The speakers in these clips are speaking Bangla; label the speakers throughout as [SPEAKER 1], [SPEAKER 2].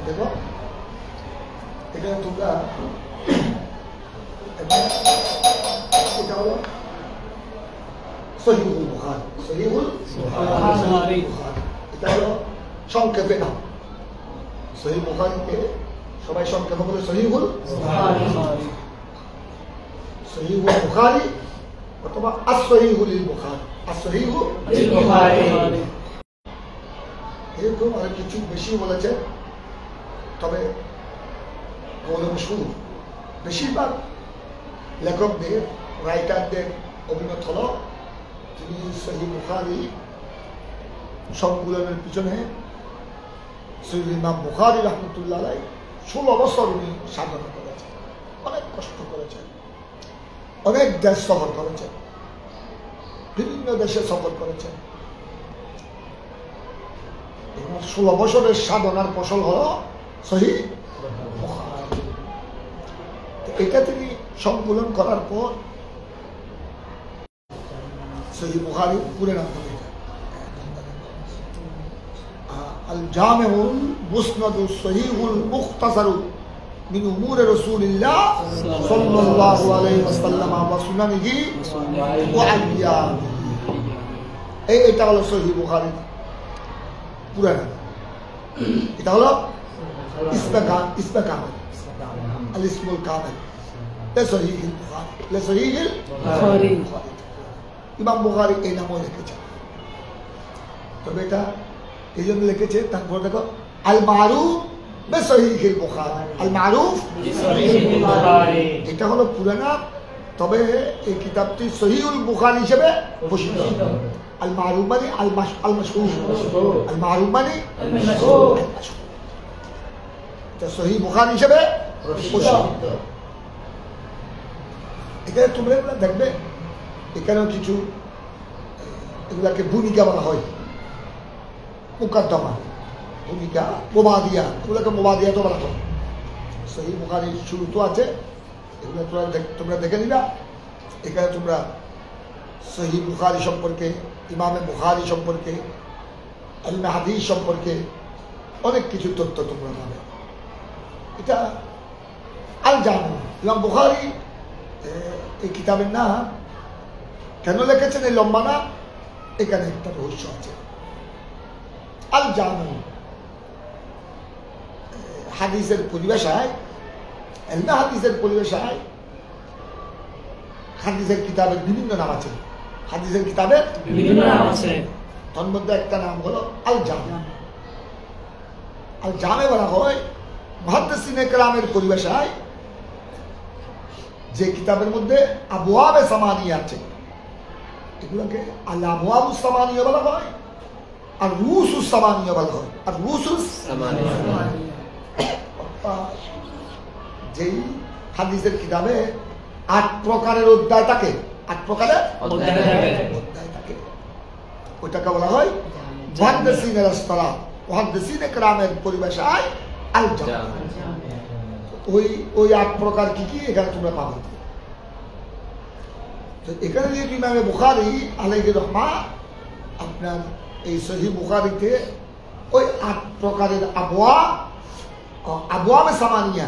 [SPEAKER 1] দেখো এখানে তোমরা এটা হলো সহিহুল বুখারী, সহিহুল বুখারী, এটা হলো সংক্ষেপে নাম। সহিহ বুখারীকে সবাই সংক্ষেপে বলে সহিহুল বুখারী, সহিহুল বুখারী অথবা আস-সহিহুল বুখারী, আস-সহিহুল বুখারী। এরকম আর কিছু বেশি বলেছে, তবে বেশিরভাগ লেখকদের, রাইটারদের অভিমত হল তিনি সহিহ বুখারী সংকলনের পিছনে সৈয়দ ইমাম বুখারী রাহমাতুল্লাহ আলাইহি 16 বছর উনি সাধনা করেছেন, অনেক কষ্ট করেছেন, অনেক দেশ সফর করেছেন, বিভিন্ন দেশে সফর করেছেন। 16 বছরের সাধনার ফসল হল সহিহ বুখারী। এটা তিনি সংকলন করার পর সহিহ বুখারী পুরো নাম হয়ে যায় আল জামিউল মুসনাদুস সহিহুল মুখতাসারু মিন উমুরি রাসূলিল্লাহ সাল্লাল্লাহু আলাইহি ওয়াসাল্লাম ওয়া সুনানিহি ওয়া আইয়ামিহি। এটা হলো সহিহ বুখারী পুরো নাম। এটা হলো ইসমে কামেল, আল ইসমুল কামেল লিসহিহিল বুখারী, লিসহিহিল বুখারী। ইমাম বুখারী এই নামও লিখেছেন, তবে এটা এই জন্য লিখেছে। তারপর দেখো আল মারুফ বিসহিহিল বুখারী, আল মারুফ বিসহিহিল বুখারী, এটা হলো পুরো নাম। তবে এই কিতাবটি সহিহুল বুখারী হিসেবে প্রসিদ্ধ। আল মারুফ মানে আল মাশহুর, আল মারুফ মানে আল মাশহুর, এটা সহিহ বুখারী হিসেবে প্রসিদ্ধ। এখানে তোমরা দেখবে এখানেও কিছু এগুলাকে ভূমিকা বলা হয়, মুকদ্দমা, ভূমিকা, মুবাদিয়া, এগুলোকে মুবাদিয়া তো বলা হয়। সহিহ বুখারীর শুরু তো আছে, এগুলো তোমরা দেখে নিবা। এখানে তোমরা সহিহ বুখারী সম্পর্কে, ইমামে বুখারী সম্পর্কে, ইলমে হাদিস সম্পর্কে অনেক কিছু তথ্য তোমরা পাবে। এটা আল জামু। ইমাম বুখারী এই কিতাবের নাম কেন লিখেছেন এই লম্বা নাম, এখানে একটা রহস্য আছে। আল জামু হাদিসের পরিভাষায়, ইলমে হাদিসের পরিভাষায় হাদিসের কিতাবের বিভিন্ন নাম আছে। হাদিসের কিতাবের বিভিন্ন নাম আছে, তার মধ্যে একটা নাম হলো আল জামু। আল জামে বলা হয় মুহাদ্দিসিনে কেরামের পরিভাষায় যে কিতাবের মধ্যে আবওয়াবে সামানিয়া আছে, এগুলোকে আল আবওয়াবুস সামানিয়া বলা হয়, আর রুসুস সামানিয়া বলা হয়। আর রুসুস সামানিয়া যেই হাদিসের কিতাবে 8 প্রকারের অধ্যায় থাকে, 8 প্রকারের অধ্যায় থাকে, ওইটাকে বলা হয় মুহাদ্দিসিনের ইসতিলাহ, মুহাদ্দিসিনে কেরামের পরিভাষায় আল জামু। ওই 8 প্রকার কি কি এখানে তোমরা পাবে। এখানে যে ইমামে বুখারী আলাইহি রাহমা আপনার এই সহিহ বুখারীতে ওই 8 প্রকারের আবওয়াবে সামানিয়া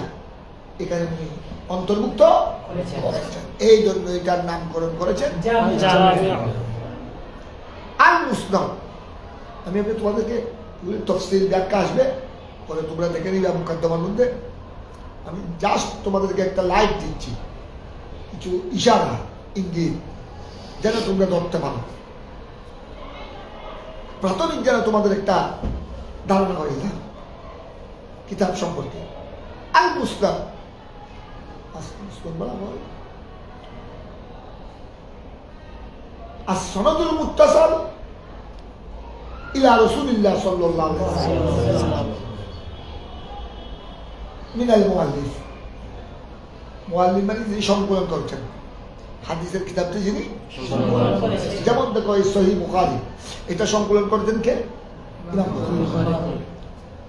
[SPEAKER 1] এখানে উনি অন্তর্ভুক্ত করেছেন। এই জন্য এটার নামকরণ করেছেন আল মুসনাদ। আমি তোমাদেরকে তফসিল ব্যাখ্যা আসবে, পরে তোমরা দেখে নিবে মুকদ্দমার মধ্যে। আমি জাস্ট তোমাদেরকে একটা লাইট দিচ্ছি, কিছু ইশারা, ইঙ্গিত, যেন তোমরা ধরতে পারো, প্রাথমিক যেন তোমাদের একটা ধারণা হয়ে যায় কিতাব সম্পর্কে। আল মুসনাদ বলা হয় as-sanadul muttasil ইলা রাসূলিল্লাহ সাল্লাল্লাহু আলাইহি ওয়াসাল্লাম মিনাল মুআল্লিফ। মুআল্লিফ মানে যিনি সংকলন করেছেন হাদিসের কিতাবটি, যিনি সংকলন করেছেন। যেমন দেখো এই সহিহ বুখারী, এটা সংকলন করেছেন কে? ইমাম বুখারী।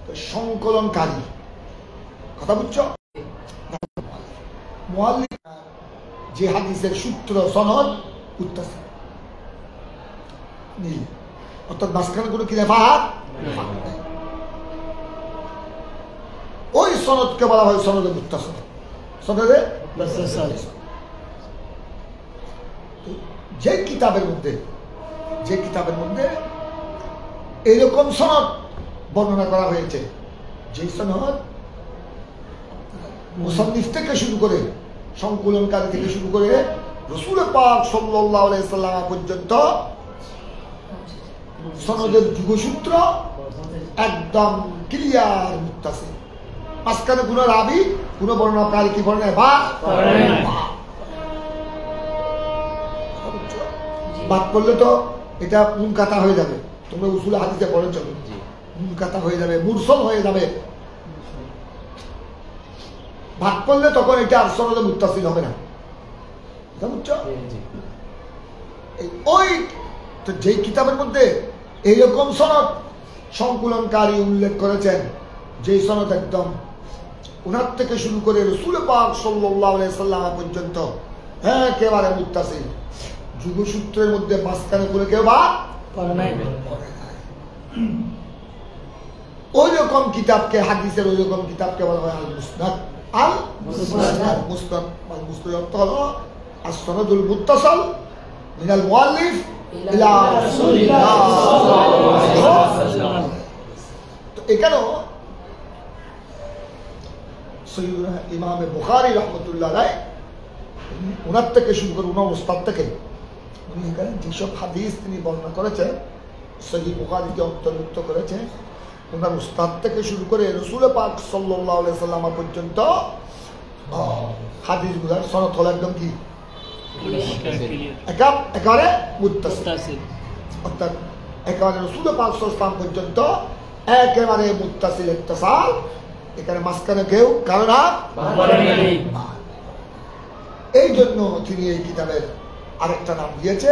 [SPEAKER 1] তো সংকলনকারী, কথা বুঝছো? মুআল্লিফ যে হাদিসের সূত্র, সনদ, মুত্তাসিল নীল, অর্থাৎ মাঝখানে কোনো কি রেফাত। সনদকে বলা হয় সনদে মুত্তাসিল। সনদে যে কিতাবের মধ্যে এইরকম সনদ বর্ণনা করা হয়েছে, যে সনদ মুসান্নিফ থেকে শুরু করে, সংকলনকারী থেকে শুরু করে রাসূল পাক সাল্লাল্লাহু আলাইহি সাল্লাম পর্যন্ত সনদের যুগসূত্র একদম ক্লিয়ার মুত্তাসিল। মাঝখানে কোনো রাবি, কোনো বর্ণনাকারী কি বর্ণনা বাদ করলে তো এটা মুনকাতা হয়ে যাবে। তোমরা উসুল হাদিসে পড়েছ, মুনকাতা হয়ে যাবে, মুরসল হয়ে যাবে। ভাগ করলে তখন এটা আর সনদে মুত্তাসিল হবে না। বুঝছো? ওই তো যেই কিতাবের মধ্যে এইরকম সনদ সংকলনকারী উল্লেখ করেছেন, যে সনদ একদম উনার থেকে শুরু করে রাসূল পাক সাল্লাল্লাহু আলাইহি সাল্লাম পর্যন্ত একেবারে মুত্তাসিল, যুগসূত্রের মধ্যে মাঝখানে করে কেউ বা ওই রকম কিতাবকে, হাদিসের ওই রকম কিতাবকে বলা হয় আল মুসনাদ। আল মুসনাদ অর্থ হলো as-sanadul muttasil মিনাল মুআল্লিফ ইলা রাসূলিল্লাহ সাল্লাল্লাহু আলাইহি ওয়াসাল্লাম। তো এখানেও সৈয়দনা ইমাম বুখারী রাহমাতুল্লাহ আলাইহি ওনার থেকে শুরু করে ওনার উস্তাদ থেকে উনি এখানে যেসব হাদিস তিনি বর্ণনা করেছেন, সহিহ বুখারীকে অন্তর্ভুক্ত করেছে, ওনার উস্তাদ থেকে শুরু করে রাসূল পাক সাল্লাল্লাহু আলাইহি সাল্লাম পর্যন্ত হাদিসগুলোর সনদ হলো একদম কি একেবারে মুত্তাসিল। অর্থাৎ একেবারে রাসূল পাক সাল্লাল্লাহু আলাইহি সাল্লাম পর্যন্ত একেবারে মুত্তাসিল ইত্তিসাল। এখানে মাঝখানে কেউ কারো না। এই জন্য তিনি এই কিতাবের আরেকটা নাম দিয়েছে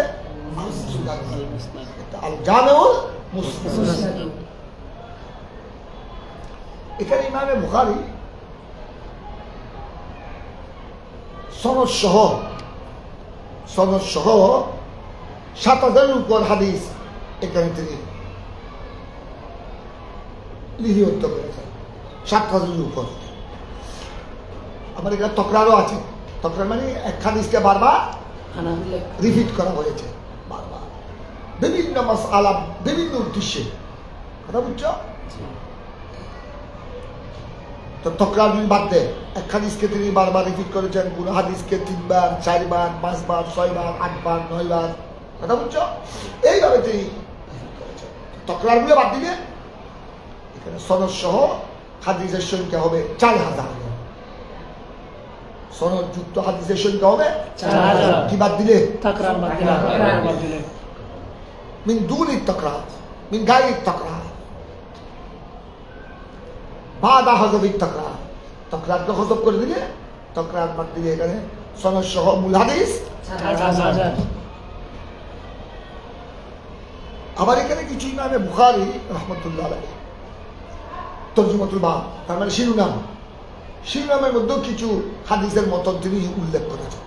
[SPEAKER 1] আল জামিউল মুসনাদ। এখানে ইমামে বুখারী সনদ সহ 7000-এর উপর হাদিস এখানে তিনি লিপিবদ্ধ করেছেন। 7000-এর উপর। আমার এখানে তকরারও আছে। তকরার মানে এক হাদিসকে বারবার রিপিট করা হয়েছে, বারবার বিভিন্ন মাসআলা, বিভিন্ন উদ্দেশ্যে। কথা বুঝছো? তো তকরার যদি বাদ দেয়, এক হাদিসকে তিনি বারবার রিপিট করেছেন, কোন হাদিসকে 3 বার, 4 বার, 5 বার, 6 বার, 8 বার, 9 বার। কথা বুঝছো? এইভাবে তিনি রিপিট করেছেন। তকরারগুলো বাদ দিলে এখানে সনদ সহ হাদিসের সংখ্যা হবে 4000। সনদ যুক্ত হাদিসের সংখ্যা হবে 4000। কি বাদ দিলে? তাকরার বাদ দিলে। মিন দুনি তাকরার, মিন গায়রি তাকরার, বাদা হযফি তাকরার। তাকরারকে হযফ করে দিলে, তাকরার বাদ দিলে এখানে সনদ সহ মূল হাদিস 4000। আবার এখানে কিছু ইমামে বুখারী রাহমাতুল্লাহ আলাইহি তরজুমাতুল বাব, তার মানে শিরোনামের মধ্যে কিছু হাদিসের মতন তিনি উল্লেখ করেছেন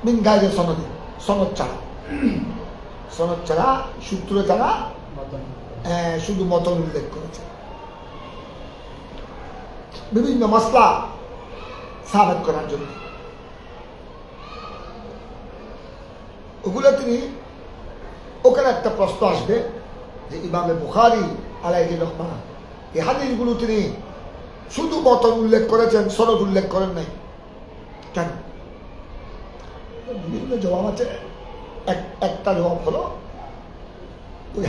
[SPEAKER 1] মিন গায়রি সনদে, সনদ ছাড়া, সূত্র ছাড়া, শুধু মতন উল্লেখ করেছে। বিভিন্ন মাসলা সাবেত করার জন্য ওগুলো তিনি, ওখানে একটা প্রশ্ন আসবে যে ইমামে বুখারী আলাইহি রাহমাতুল্লাহ এই হাদিসগুলো তিনি শুধু মতন উল্লেখ করেছেন, সনদ উল্লেখ করেন নাই কেন? বিভিন্ন জবাব আছে। একটা জবাব হলো ওই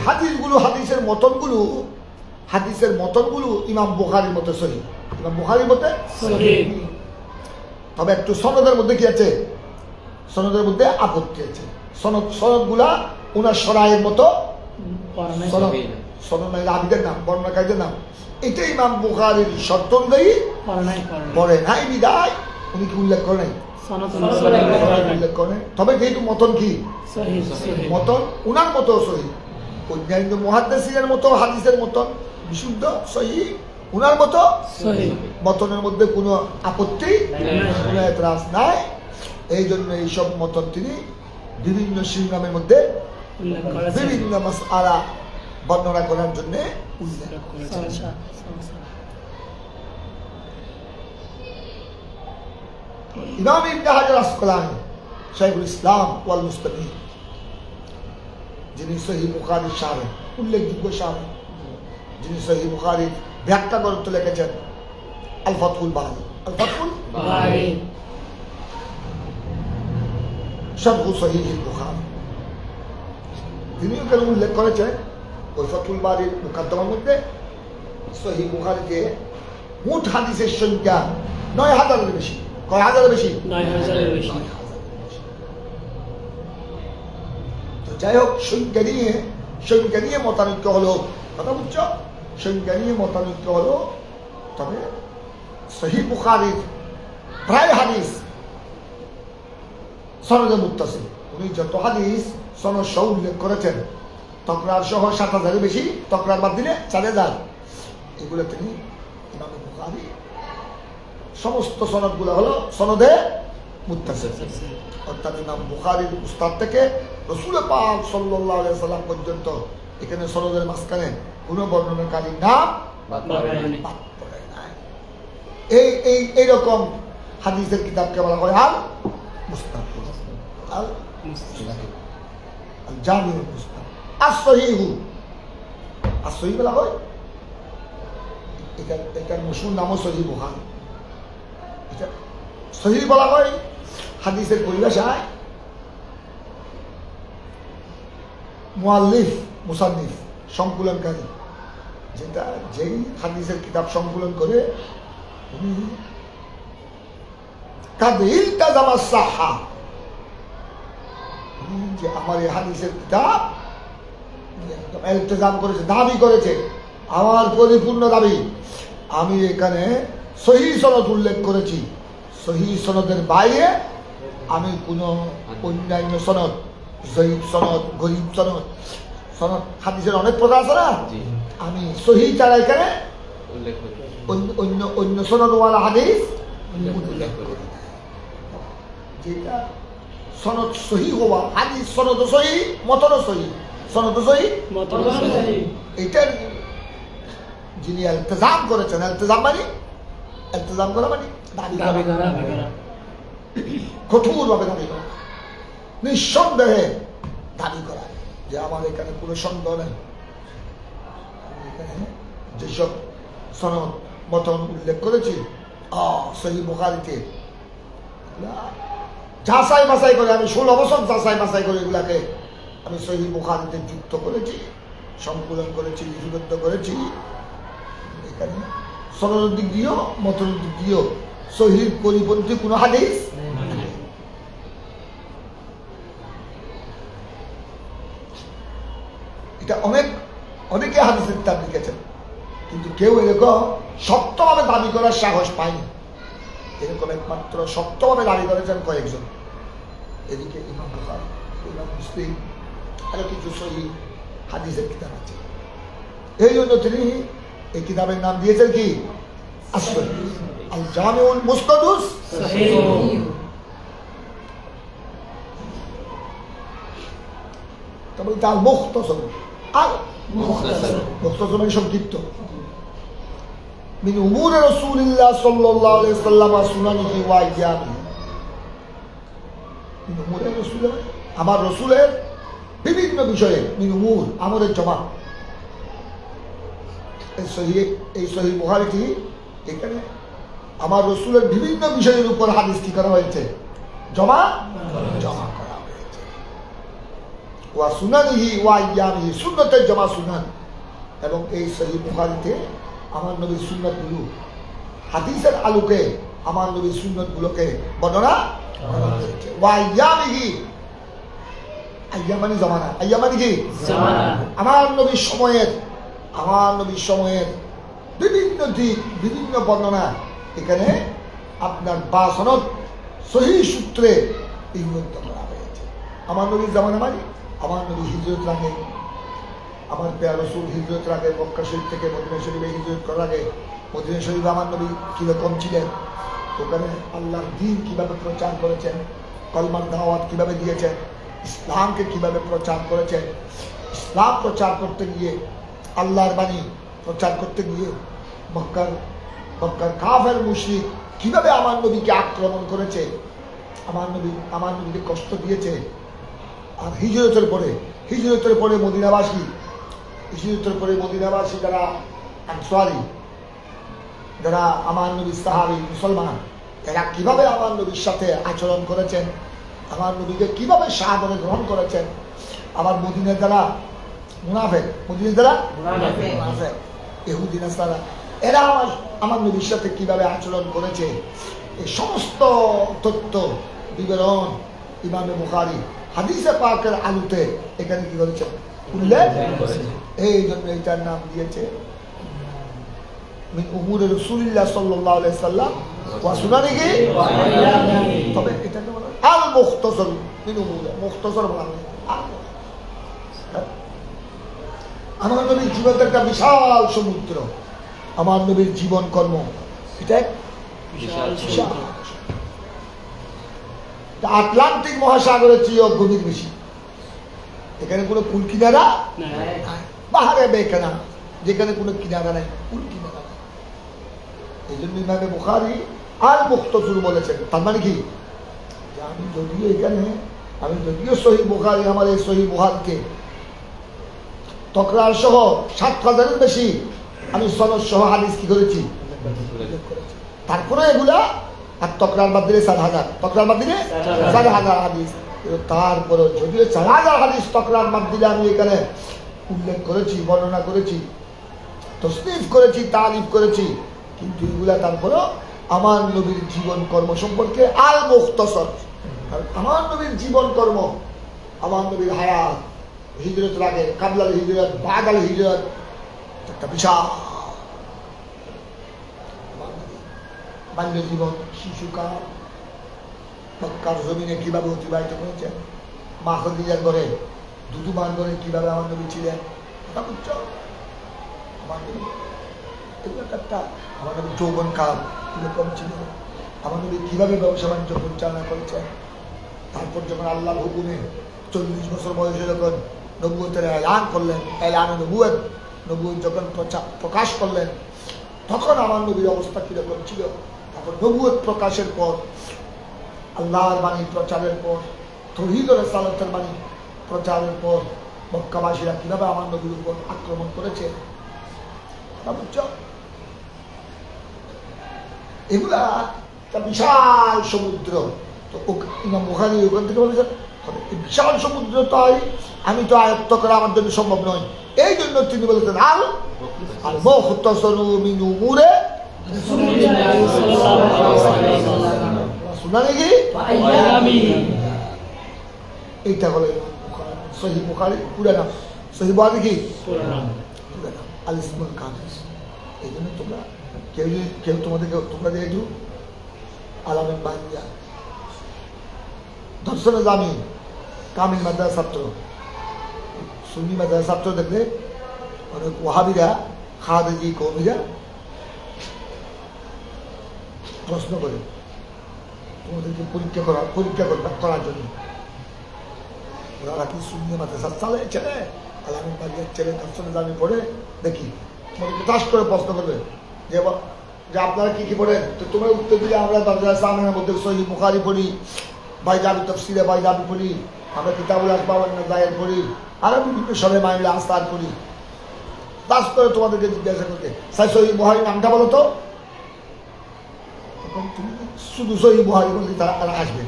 [SPEAKER 1] হাদিসের মতনগুলো ইমাম বুখারীর মতে সহিহ, ইমাম বুখারীর মতে সহিহ। তবে একটু সনদের মধ্যে কি আছে? সনদের মধ্যে আপত্তি আছে। সনদগুলা ওনার সরায়ের মতো, সনদ মানে রাবীদের নাম, বর্ণনাকারীদের নাম, এটা ইমাম বুখারীর শর্ত অনুযায়ী পড়ে নাই বিদায় উনি কি উল্লেখ করে নাই, উল্লেখ করে। তবে যেহেতু মতন কি মতন, উনার মতো সহিহ, অন্যান্য মুহাদ্দিসিনের মতো হাদিসের মতন বিশুদ্ধ সহিহ, উনার মতো মতনের মধ্যে কোনো আপত্তি, কোনো এতরাজ নাই। এই জন্য এইসব মতন তিনি বিভিন্ন শিরোনামের মধ্যে বিভিন্ন মাসআলা বর্ণনা করার জন্য উল্লেখ করেছেন। ইমাম ইবনে হাজার আসকালানী শাইখুল ইসলাম ওয়াল মুস্তাফিদ, যিনি সহিহ বুখারীর শারহ, উল্লেখযোগ্য শারহ, যিনি সহিহ বুখারীর ব্যাখ্যা গ্রন্থ লিখেছেন আল ফাতহুল বারী, আল ফাতহুল বারী শারহ সহিহ বুখারী। তিনি এখানে উল্লেখ করেছেন ওই ফাতহুল বারীর মুকদ্দমার মধ্যে সহিহ বুখারীতে মোট হাদিসের সংখ্যা ৯,০০০-এর বেশি। কয় হাজারের বেশি?
[SPEAKER 2] ৯,০০০-এর বেশি।
[SPEAKER 1] তো যাই হোক, সংখ্যা নিয়ে মতানৈক্য হলো, কথা বুঝছো? সংখ্যা নিয়ে মতানৈক্য হলো, তবে সহিহ বুখারীর প্রায় হাদিস সনদে মুত্তাসিল। উনি যত হাদিস সনদ সহ উল্লেখ করেছেন, তকরার সহ ৭,০০০-এর বেশি, তকরার বাদ দিলে ৪,০০০, এগুলো তিনি ইমাম বুখারী সমস্ত সনদগুলো হলো সনদে মুত্তাসিল। অর্থাৎ ইমাম বুখারীর উস্তাদ থেকে রাসূল পাক সাল্লাল্লাহু আলাইহি ওয়াসাল্লাম পর্যন্ত এখানে সনদের মাঝখানে কোনো বর্ণনাকারীর নাম বাদ পড়ে নাই। এইরকম হাদিসের কিতাবকে বলা হয় আল মুস্তাদ, আল জামিউল মুস্তাদ। as-সহিহু, as-সহিহ বলা হয়, এটার মশহুর নামও সহিহ বুখারী। এটা সহিহ বলা হয় হাদিসের পরিভাষায় মুআল্লিফ, মুসান্নিফ, সংকলনকারী, যেই হাদিসের কিতাব সংকলন করে উনি কাদ ইলতাজামা সাহহা, যে আমার এই হাদিসের কিতাব একদম ইলতিজাম করেছে, দাবি করেছে, আমার পরিপূর্ণ দাবি, আমি এখানে সহিহ সনদ উল্লেখ করেছি, সহিহ সনদের বাইরে আমি কোনো অন্যান্য সনদ, জয়ীফ সনদ, গরীব সনদ, সনদ হাদিসের অনেক প্রকার আছে না, আমি সহিহ ছাড়া এখানে অন্য সনদওয়ালা হাদিস উল্লেখ করি। যেটা সনদ সহিহ হওয়া, হাদিস সনদ সহিহ, মতন সহিহ, সনদ সহিহ, এটার যিনি ইলতিজাম করেছেন, ইলতিজাম করা মানে দাবি করা, কঠোরভাবে দাবি করা, নিঃসন্দেহে দাবি করা যে আমার এখানে কোনো সন্দেহ নেই, এখানে যেসব সনদ মতন উল্লেখ করেছি সহিহ বুখারীতে, যাচাই বাছাই করে, আমি 16 বছর যাচাই বাছাই করে এগুলাকে আমি সহিহ বুখারীতে যুক্ত করেছি, সংকলন করেছি, লিপিবদ্ধ করেছি। এখানে সনদের দিক দিয়েও মতনের দিক দিয়েও সহিহ পরিপন্থী কোনো হাদিস নেই। এটা অনেকে হাদিসের কিতাব লিখেছেন, কিন্তু কেউ এরকম শক্তভাবে দাবি করার সাহস পায়নি। এরকম একমাত্র শক্তভাবে দাবি করেছেন কয়েকজন। এদিকে ইমাম বুখারী, ইমাম মুসলিম, আরো কিছু সহিহ হাদিসের কিতাব আছে। এই জন্য তিনি এই কিতাবের নাম দিয়েছেন কি? as-সহিহ, আল জামিউল মুসনাদুস সহিহ। তারপরে তার মুখতাসর, আর মুখতাসর মানে সংক্ষিপ্ত। মিন উমুর রাসূলিল্লাহ সাল্লাল্লাহু আলাইহি ওয়াসাল্লাম সুনানিহি ওয়া আইয়ামিহি, মিন উমুর রাসূলিল্লাহ, আমার রাসূলের বিভিন্ন বিষয়ে, মিন উমুর আমরের জমা। এই সহিহ বুখারীটি এখানে আমার রাসূলের বিভিন্ন বিষয়ের উপর হাদিস কি করা হয়েছে? জমা করা হয়েছে। ওয়া সুনানিহি ওয়া আইয়ামিহি, সুন্নতের জমা সুনান। এবং এই সহিহ বুখারীতে আমার নবীর সুন্নতগুলো, হাদিসের আলোকে আমার নবীর সুন্নতগুলোকে বর্ণনা করা হয়েছে। ওয়া আইয়ামিহি, আইয়াম মানে জমানা, আইয়াম মানে কি? আমার নবীর সময়ের বিভিন্ন দিক, বিভিন্ন বর্ণনা এখানে আপনার বা সনদ সহিহ সূত্রে লিপিবদ্ধ করা হয়েছে। আমার নবীর জামানা মানে আমার নবী হিজরত আগে, আমার পেয়া রাসূল হিজরত আগে মক্কা শরীফ থেকে মদিনা শরীফে হিজরত করার আগে মদিনা শরীফে আমার নবী কিরকম ছিলেন, ওখানে আল্লাহর দ্বীন কিভাবে প্রচার করেছেন, কলমার দাওয়াত কিভাবে দিয়েছেন, ইসলামকে কিভাবে প্রচার করেছেন। ইসলাম প্রচার করতে গিয়ে, আল্লাহর বাণী প্রচার করতে গিয়ে মক্কার কাফের মুশরিক কিভাবে আমার নবীকে আক্রমণ করেছে, আমার নবীকে কষ্ট দিয়েছে। আর হিজরতের পরে মদিনাবাসী যারা আনসারী, যারা আমার নবী সাহাবী মুসলমান, এরা কিভাবে আমার নবীর সাথে আচরণ করেছেন, আমার নবীকে কিভাবে সাদরে গ্রহণ করেছেন। আবার মদিনার যারা মুনাফিক, ইহুদি নাসারা, এরা আমার নবীর সাথে কিভাবে আচরণ করেছে, এই সমস্ত তথ্য বিবরণ ইমামে বুখারী হাদিসে পাকের আলোতে এখানে কি করেছে, উল্লেখ করেছে। এই জন্য এটার নাম দিয়েছে মিন উমুরে রাসূলিল্লাহ সাল্লাল্লাহু আলাইহি সাল্লাম ওয়া সুনানিহি। তবে এটা তো আল মুখতাসার মিন উমুরে, মুখতাসার বলা হয়। আমার নবীর জীবন একটা বিশাল সমুদ্র, আমার নবীর জীবন কর্ম এটা বিশাল। আটলান্টিক মহাসাগরের চেয়ে গভীর বেশি। এখানে কোনো কুল কিনারা নাই, বাহারে বেখানা, যেখানে কোনো কিনারা নাই, কুল কিনারা নাই। এই জন্য ইমামে বুখারী আল মুখতাসর বলেছেন। তার মানে কি, আমি যদিও সহিহ বুখারী, আমার এই সহিহ বুখারীকে তকরার সহ ৭,০০০-এর বেশি আমি সনদ সহ হাদিস কি করেছি, তারপরে এগুলা আর তকরার বাদ দিলে ৪,০০০ হাদিস। তারপরে যদিও ৪,০০০ হাদিস তকরার বাদ দিলে আমি এখানে উল্লেখ করেছি, বর্ণনা করেছি, তসনিফ করেছি, তালিফ করেছি, কিন্তু এগুলা তারপরেও আমার নবীর জীবন কর্ম সম্পর্কে আল মুখতাসর। আমার নবীর জীবন কর্ম, আমার নবীর হায়াত, হিজরতের আগে, কাবলাল হিজরত, বাদাল হিজরত, একটা বিশাল বাল্য জীবন, শিশুকাল মক্কার জমিনে কিভাবে অতিবাহিত করেছেন, মা খাদিজার ঘরে, দুদুমার ঘরে কিভাবে আমার নবী ছিলেন, কথা বুঝছো? আমার নবী এগুলো একটা, আমার নবী যৌবন কাল কিরকম ছিল, আমার নবী কিভাবে ব্যবসা বাণিজ্য পরিচালনা করেছেন। তারপর যখন আল্লাহর হুকুমে ৪০ বছর বয়সে যখন নবুয়তের এলান করলেন, এলানে নবুয়ত যখন প্রকাশ করলেন, তখন আমার নবীর অবস্থা কিরকম ছিল। তারপর নবুয়ত প্রকাশের পর, আল্লাহর বাণী প্রচারের পর, তৌহিদ ও রিসালাতের বাণী প্রচারের পর মক্কাবাসীরা কিভাবে আমার নবীর উপর আক্রমণ করেছে, এগুলা একটা বিশাল সমুদ্র। তো ইমাম বুখারী ওখান থেকে বলেছেন বিশাল সমুদ্র তাই আমি তো আয়ত্ত করা আমার জন্য সম্ভব নয়। এই জন্য তিনি বলেছেন আল মুখতাসারু মিন উমুরে সুনানিহি। এইটা হলো সহিহ বুখারী পুরা নাম, সহিহ বুখারী কি পুরা নাম, আল ইসমুল কামিল। এই জন্য তোমরা কেউ তোমরা একটু আলামেন বাহিয়া দর্শনে জামি কামিল মাদ্রাসার ছাত্র, সুন্নি মাদ্রাসার ছাত্র দেখলে অনেক ওয়াহাবিরা, খাদেজি কওমিরা প্রশ্ন করে তোমাদেরকে পরীক্ষা করার জন্য। ওরা কি সুন্নি মাদ্রাসার ছেলে, আলামেন বাহিয়ার ছেলে দর্শনে জামি পড়ে দেখি তোমাদেরকে টাস করে প্রশ্ন করবে যে আপনারা কি পড়েন, তো তোমরা উত্তর দিলে আমরা মাদ্রাসা আমিনের মধ্যে সহিহ বুখারী পড়ি, বাইজাবি তফসিরে বাইজাবি পড়ি, আমরা কিতাবুল আসবাবুন নাযায়ের পড়ি, আরো বিভিন্ন সবে মাইলে আস্তার পড়ি। দাস করে তোমাদেরকে জিজ্ঞাসা করতে সহিহ বুখারী নামটা বলো তো, তখন তুমি শুধু সহিহ বুখারী বলতে তারা আসবে।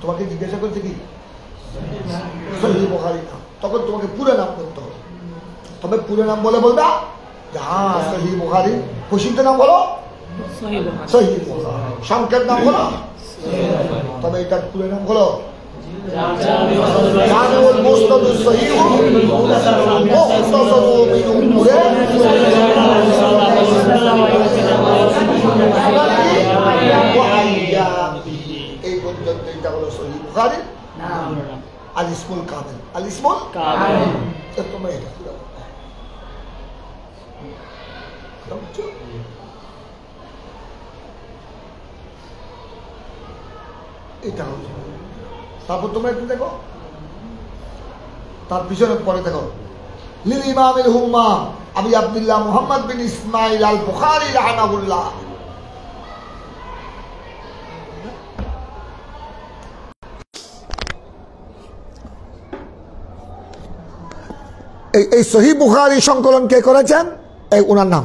[SPEAKER 1] তোমাকে জিজ্ঞাসা করছে কি সহিহ বুখারী নাম, তখন তোমাকে পুরো নাম বলতে হবে। তবে পুরো নাম বলবা যে হ্যাঁ সহিহ বুখারী, প্রসিদ্ধ নাম বলো সহিহ বুখারী, সংক্ষেপ নাম বলো। তবে এটার পুরো নাম হলো জামিউল মুসনাদুস সহিহ মুখতাসারু মিন উমুরে। এই পর্যন্ত এটা হলো সহিহ বুখারীর নাম, আল ইসমুল কামিল, আল ইসমুল কামিল। তোমরা এটা পুরো এটা হচ্ছে। তারপর তোমরা একটু দেখো, তার পিছনে পরে দেখো লিল ইমামিল হুম্মাম আবি আব্দুল্লাহ মুহাম্মদ বিন ইসমাইল আল বুখারী রাহিমাহুল্লাহ। এই সহিহ বুখারী সংকলন কে করেছেন? এই ওনার নাম।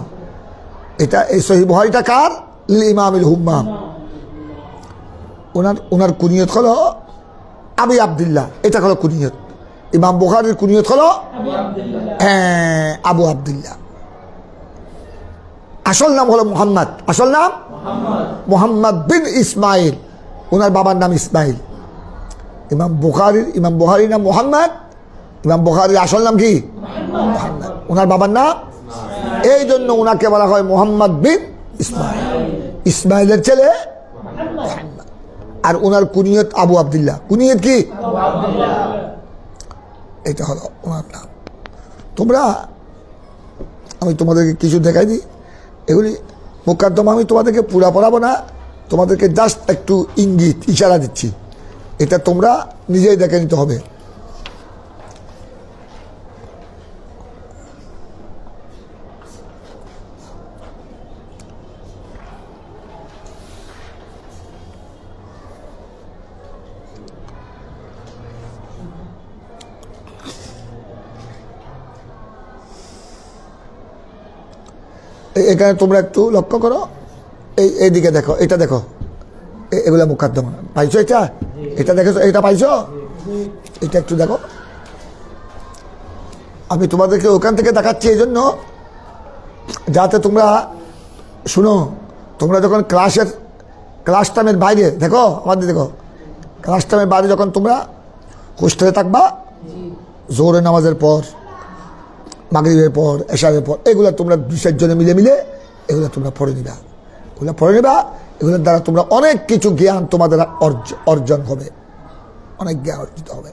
[SPEAKER 1] এটা এই সহিহ বুখারীটা কার? লিল ইমামিল হুম্মাম। ওনার কুনিয়ত হলো আবি আব্দুল্লাহ। এটা হলো কুনিয়ত। ইমাম বুখারীর কুনিয়ত হলো আবু আব্দুল্লাহ। আসল নাম হলো মুহাম্মদ। আসল নাম মুহাম্মদ বিন ইসমাইল। ওনার বাবার নাম ইসমাইল। ইমাম বুখারীর নাম মুহাম্মদ। ইমাম বুখারীর আসল নাম কি? মুহাম্মদ। ওনার বাবার নাম, এই জন্য ওনাকে বলা হয় মুহাম্মদ বিন ইসমাইল। ইসমাইলের ছেলে মুহাম্মদ। আর ওনার কুনিয়ত আবু আব্দুল্লাহ। কুনিয়ত কি? এটা হলো ওনার নাম। আমি তোমাদেরকে কিছু দেখাই দিই। এগুলি মুকাদ্দমা আমি তোমাদেরকে পুরা পড়াবো না, তোমাদেরকে জাস্ট একটু ইঙ্গিত ইশারা দিচ্ছি। এটা তোমরা নিজেই দেখে নিতে হবে। এখানে তোমরা একটু লক্ষ্য করো, এইদিকে দেখো, এটা দেখো, এগুলা মুকাদ্দমা পাইছো? এটা দেখেছো? এটা পাইছো? এটা একটু দেখো। আমি তোমাদেরকে ওখান থেকে দেখাচ্ছি এই জন্য যাতে তোমরা শুনো। তোমরা যখন ক্লাস টাইমের বাইরে দেখো, আমাদের দেখো, ক্লাস টাইমের বাইরে যখন তোমরা হোস্টেলে থাকবা, জোহরের নামাজের পর, মাগরিবের পর, এশারের পর, এগুলো তোমরা 2-4 জনে মিলে এগুলো তোমরা পড়ে নিবা। এগুলোর দ্বারা তোমরা অনেক কিছু জ্ঞান তোমাদের অর্জন হবে, অনেক জ্ঞান অর্জিত হবে।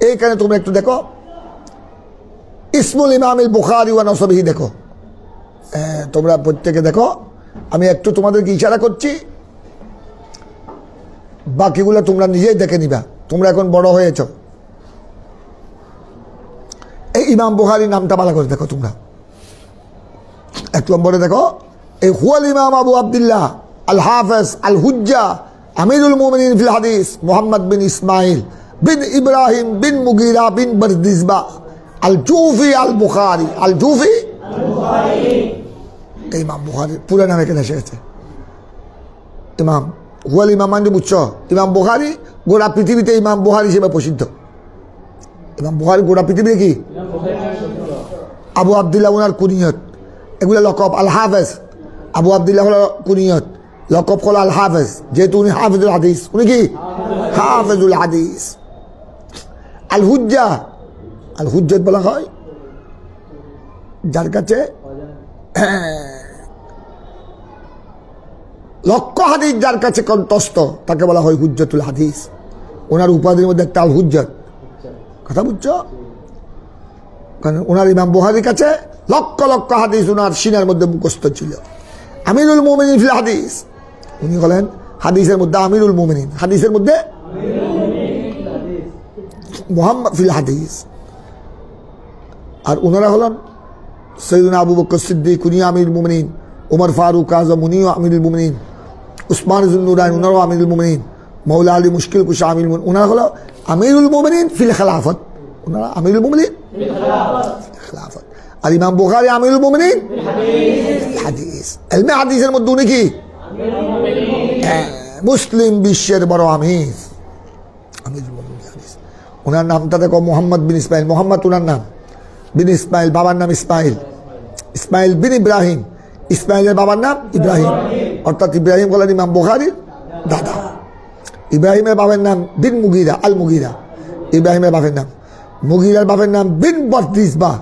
[SPEAKER 1] এইখানে তোমরা একটু দেখো, ইসমুল ইমামিল বুখারী ওয়া নসবিহি দেখো। তোমরা প্রত্যেকে দেখো, আমি একটু তোমাদেরকে ইশারা করছি, বাকিগুলো তোমরা নিজেই দেখে নিবা। তোমরা এখন বড় হয়েছ। এই ইমাম বুখারীর নামটা ভালো করে দেখো তোমরা। 1 নম্বরে দেখো, এই হুয়াল ইমাম আবু আব্দুল্লাহ আল হাফেজ আল হুজ্জা আমিরুল মুমিনিন ফিল হাদিস মুহাম্মদ বিন ইসমাইল বিন ইব্রাহিম বিন মুগিরা বিন বরদিজবা আল জুফি আল বুখারী। আল জুফি এই ইমাম বুখারীর পুরো নাম এখানে এসে গেছে। ইমাম হুয়াল ইমাম মানে বুঝছো? ইমাম বুখারী গোটা পৃথিবীতে ইমাম বুখারী হিসেবে প্রসিদ্ধ। ইমাম বুখারী গোটা পৃথিবীতে কি? আবু আব্দুল্লাহ ওনার কুনিয়ত। এগুলো লকব। আল হাফেজ আবু আব্দুল্লাহ হলো কুনিয়ত, লকব হলো আল হাফেজ, যেহেতু উনি হাফেজুল হাদিস। উনি কি? হাফেজুল হাদিস। আল হুজ্জা, আল হুজ্জত বলা হয় যার কাছে লক্ষ হাদিস যার কাছে কণ্ঠস্থ, তাকে বলা হয় হুজ্জতুল হাদিস। ওনার উপাধির মধ্যে একটা আল হুজ্জত। কথা বুঝছো? কারণ ওনার ইমাম বুখারীর কাছে লক্ষ লক্ষ হাদিস ওনার সিনার মধ্যে মুখস্থ ছিল। আমিরুল মুমিনিন ফিল হাদিস, উনি হলেন হাদিসের মধ্যে আমিরুল মুমিনিন, হাদিসের মধ্যে মুহাম্মদ ফিল হাদিস। আর ওনারা হলেন সৈয়দনা আবু বকর সিদ্দিক, উনি আমিরুল মুমিনিন, ওমর ফারুক আজম, উনিও আমিরুল মুমিনিন, উসমান যুন্নুরাইন, ওনারাও আমিরুল মুমিনিন, মৌলা আলী মুশকিল কুশা আমিরুল মুমিনিন। ওনারা হলো আমিরুল মুমিনিন ফিল খেলাফত। ওনারা আমিরুল মুমিনিন খেলাফত। আর ইমাম বুখারী আমিরুল মুমিনিন হাদিস। ইলমে হাদিসের মধ্যে উনি কি? মুসলিম বিশ্বের বড় আমির, আমিরুল মুমিনিন হাদিস। ওনার নামটা দেখো, মোহাম্মদ বিন ইসমাইল। মোহাম্মদ ওনার নাম, বিন ইসমাইল বাবার নাম ইসমাইল, ইসমাইল বিন ইব্রাহিম। ইসমাইলের বাবার নাম ইব্রাহিম, অর্থাৎ ইব্রাহিম হলেন ইমাম বুখারীর দাদা। ইব্রাহিমের বাবার নাম বিন মুগিরা, আল মুগিরা ইব্রাহিমের বাপের নাম। মুগিরার বাপের নাম বিন বরদিজবা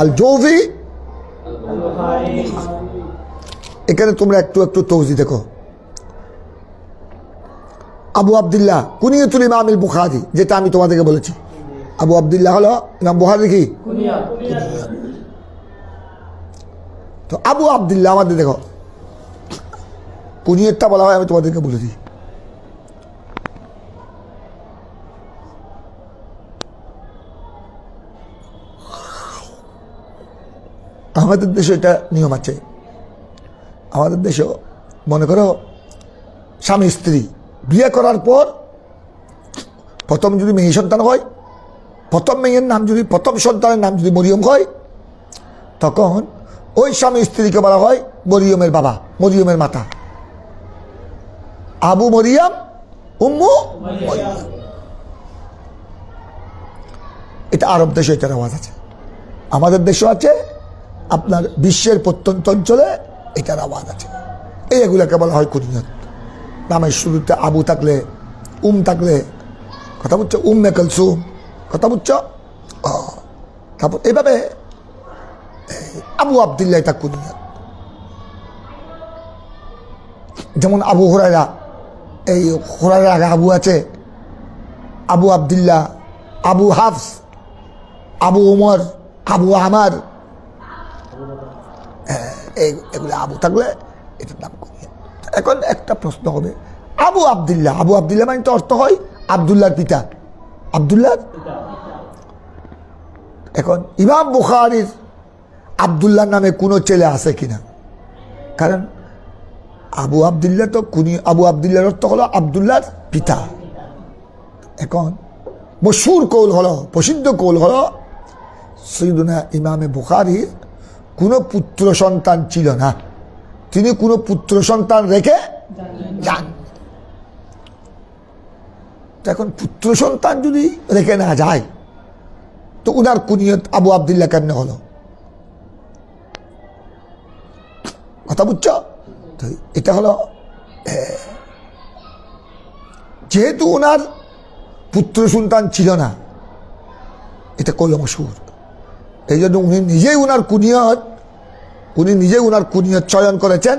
[SPEAKER 1] আল জৌফি। এখানে তোমরা একটু একটু তৌজি দেখো। আবু আব্দুল্লাহ কুনিয়াতুল ইমামিল বুখারী, যেটা আমি তোমাদেরকে বলেছি। আবু আব্দুল্লাহ হলো ইমাম বুখারী কি? তো আবু আব্দুল্লাহ আমাদের দেখো কুনিয়তটা বলা হয়, আমি তোমাদেরকে বলে দিই। আমাদের দেশে এটা নিয়ম আছে। আমাদের দেশেও মনে করো স্বামী স্ত্রী বিয়ে করার পর প্রথম যদি মেয়ে সন্তান হয়, প্রথম মেয়ের নাম যদি, প্রথম সন্তানের নাম যদি মরিয়ম হয়, তখন ওই স্বামী স্ত্রীকে বলা হয় মরিয়মের বাবা, মরিয়মের মাতা। আবু মরিয়ম, উম্মু মরিয়ম। এটা আরব দেশে এটার আওয়াজ আছে, আমাদের দেশেও আছে, আপনার বিশ্বের প্রত্যন্ত অঞ্চলে এটার আওয়াজ আছে। এগুলোকে বলা হয় কুনিয়ত। নামের শুরুতে আবু থাকলে, থাকলে, কথা বুঝছো, উম্মে কুলসুম, কথা বুঝছো। তারপর এইভাবে আবু আব্দুল্লাহ, এটা কুনিয়ত। যেমন আবু হুরায়রা, এই হুরায়রা আগে আবু আছে, আবু আব্দুল্লাহ, আবু হাফস, আবু উমর, আবু আমার, এগুলো আবু থাকলে এটার নাম কুনিয়ত। এখন একটা প্রশ্ন হবে, আবু আব্দুল্লাহ, আবু আব্দুল্লাহ মানে তো অর্থ হয় আব্দুল্লাহর পিতা, আব্দুল্লাহর। এখন ইমাম বুখারীর আব্দুল্লাহর নামে কোনো ছেলে আছে কিনা? কারণ আবু আব্দুল্লাহ তো আবু আব্দুল্লাহর অর্থ হলো আব্দুল্লাহর পিতা। এখন মশহুর কৌল হলো, প্রসিদ্ধ কৌল হলো, সাইয়্যিদুনা ইমামে বুখারীর কোনো পুত্র সন্তান ছিল না, তিনি কোনো পুত্র সন্তান রেখে যান। এখন পুত্র সন্তান যদি রেখে না যায়, তো উনার কুনিয়ত আবু আব্দুল্লাহ কেমনে হলো? কথা বুঝছো? তো এটা হলো, যেহেতু উনার পুত্র সন্তান ছিল না, এটা কইল মশহুর, এই জন্য উনি নিজেই উনার কুনিয়ত চয়ন করেছেন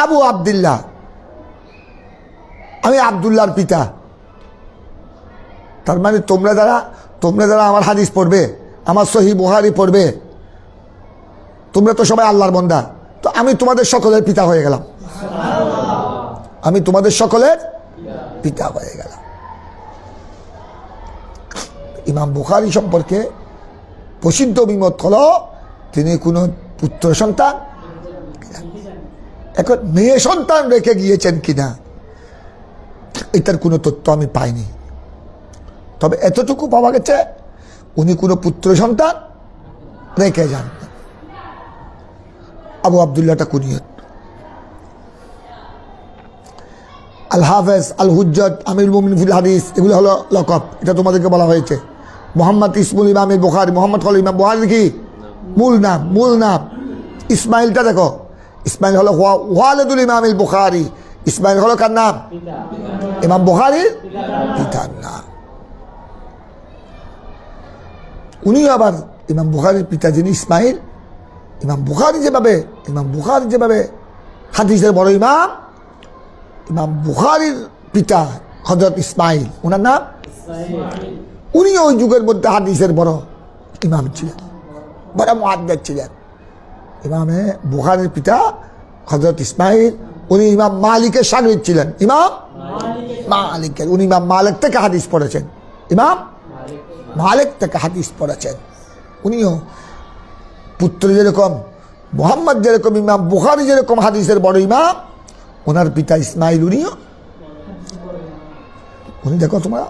[SPEAKER 1] আবু আব্দুল্লাহ, আমি আব্দুল্লাহর পিতা। তার মানে তোমরা যারা আমার হাদিস পড়বে, আমার সহিহ বুখারী পড়বে, তোমরা তো সবাই আল্লাহর বান্দা, তো আমি তোমাদের সকলের পিতা হয়ে গেলাম, আমি তোমাদের সকলের পিতা হয়ে গেলাম। ইমাম বুখারী সম্পর্কে প্রসিদ্ধ অভিমত হলো তিনি কোনো পুত্র সন্তান, এখন মেয়ে সন্তান রেখে গিয়েছেন কিনা এটার কোনো তথ্য আমি পাইনি, তবে এতটুকু পাওয়া গেছে উনি কোনো পুত্র সন্তান রেখে যান। আবু আব্দুল্লাহটা কুনিয়ত। আল হাফেজ, আল হুজ্জত, আমিরুল মুমিনিন ফিল হাদিস, এগুলো হলো লকব, এটা তোমাদেরকে বলা হয়েছে। মোহাম্মদ ইসমুল ইমাম বুখারী, মোহাম্মদ হলো ইমাম বুখারীর কি মূল নাম। ইসমাইলটা দেখো, ইসমাইল হলো ওয়ালিদুল ইমাম বুখারী, ইসমাইল হলো কার নাম? ইমাম বুখারীর পিতার নাম। উনি আবার ইমাম বুখারীর পিতা যিনি ইসমাইল, ইমাম বুখারী যেভাবে হাদিসের বড় ইমাম, ইমাম বুখারীর পিতা হযরত ইসমাইল, ওনার নাম, উনি ওই যুগের মধ্যে হাদিসের বড় ইমাম ছিলেন, বড় মুহাদ্দিস ছিলেন। ইমামে বুখারীর পিতা হযরত ইসমাইল, উনি ইমাম মালিকের শাগির্দ ছিলেন, ইমাম মালিকের, উনি ইমাম মালিক থেকে হাদিস পড়েছেন, ইমাম মালিক থেকে হাদিস পড়েছেন। উনিও পুত্র যেরকম মুহাম্মদ, যেরকম ইমাম বুখারী যেরকম হাদিসের বড় ইমাম, ওনার পিতা ইসমাইল উনি দেখো তোমরা,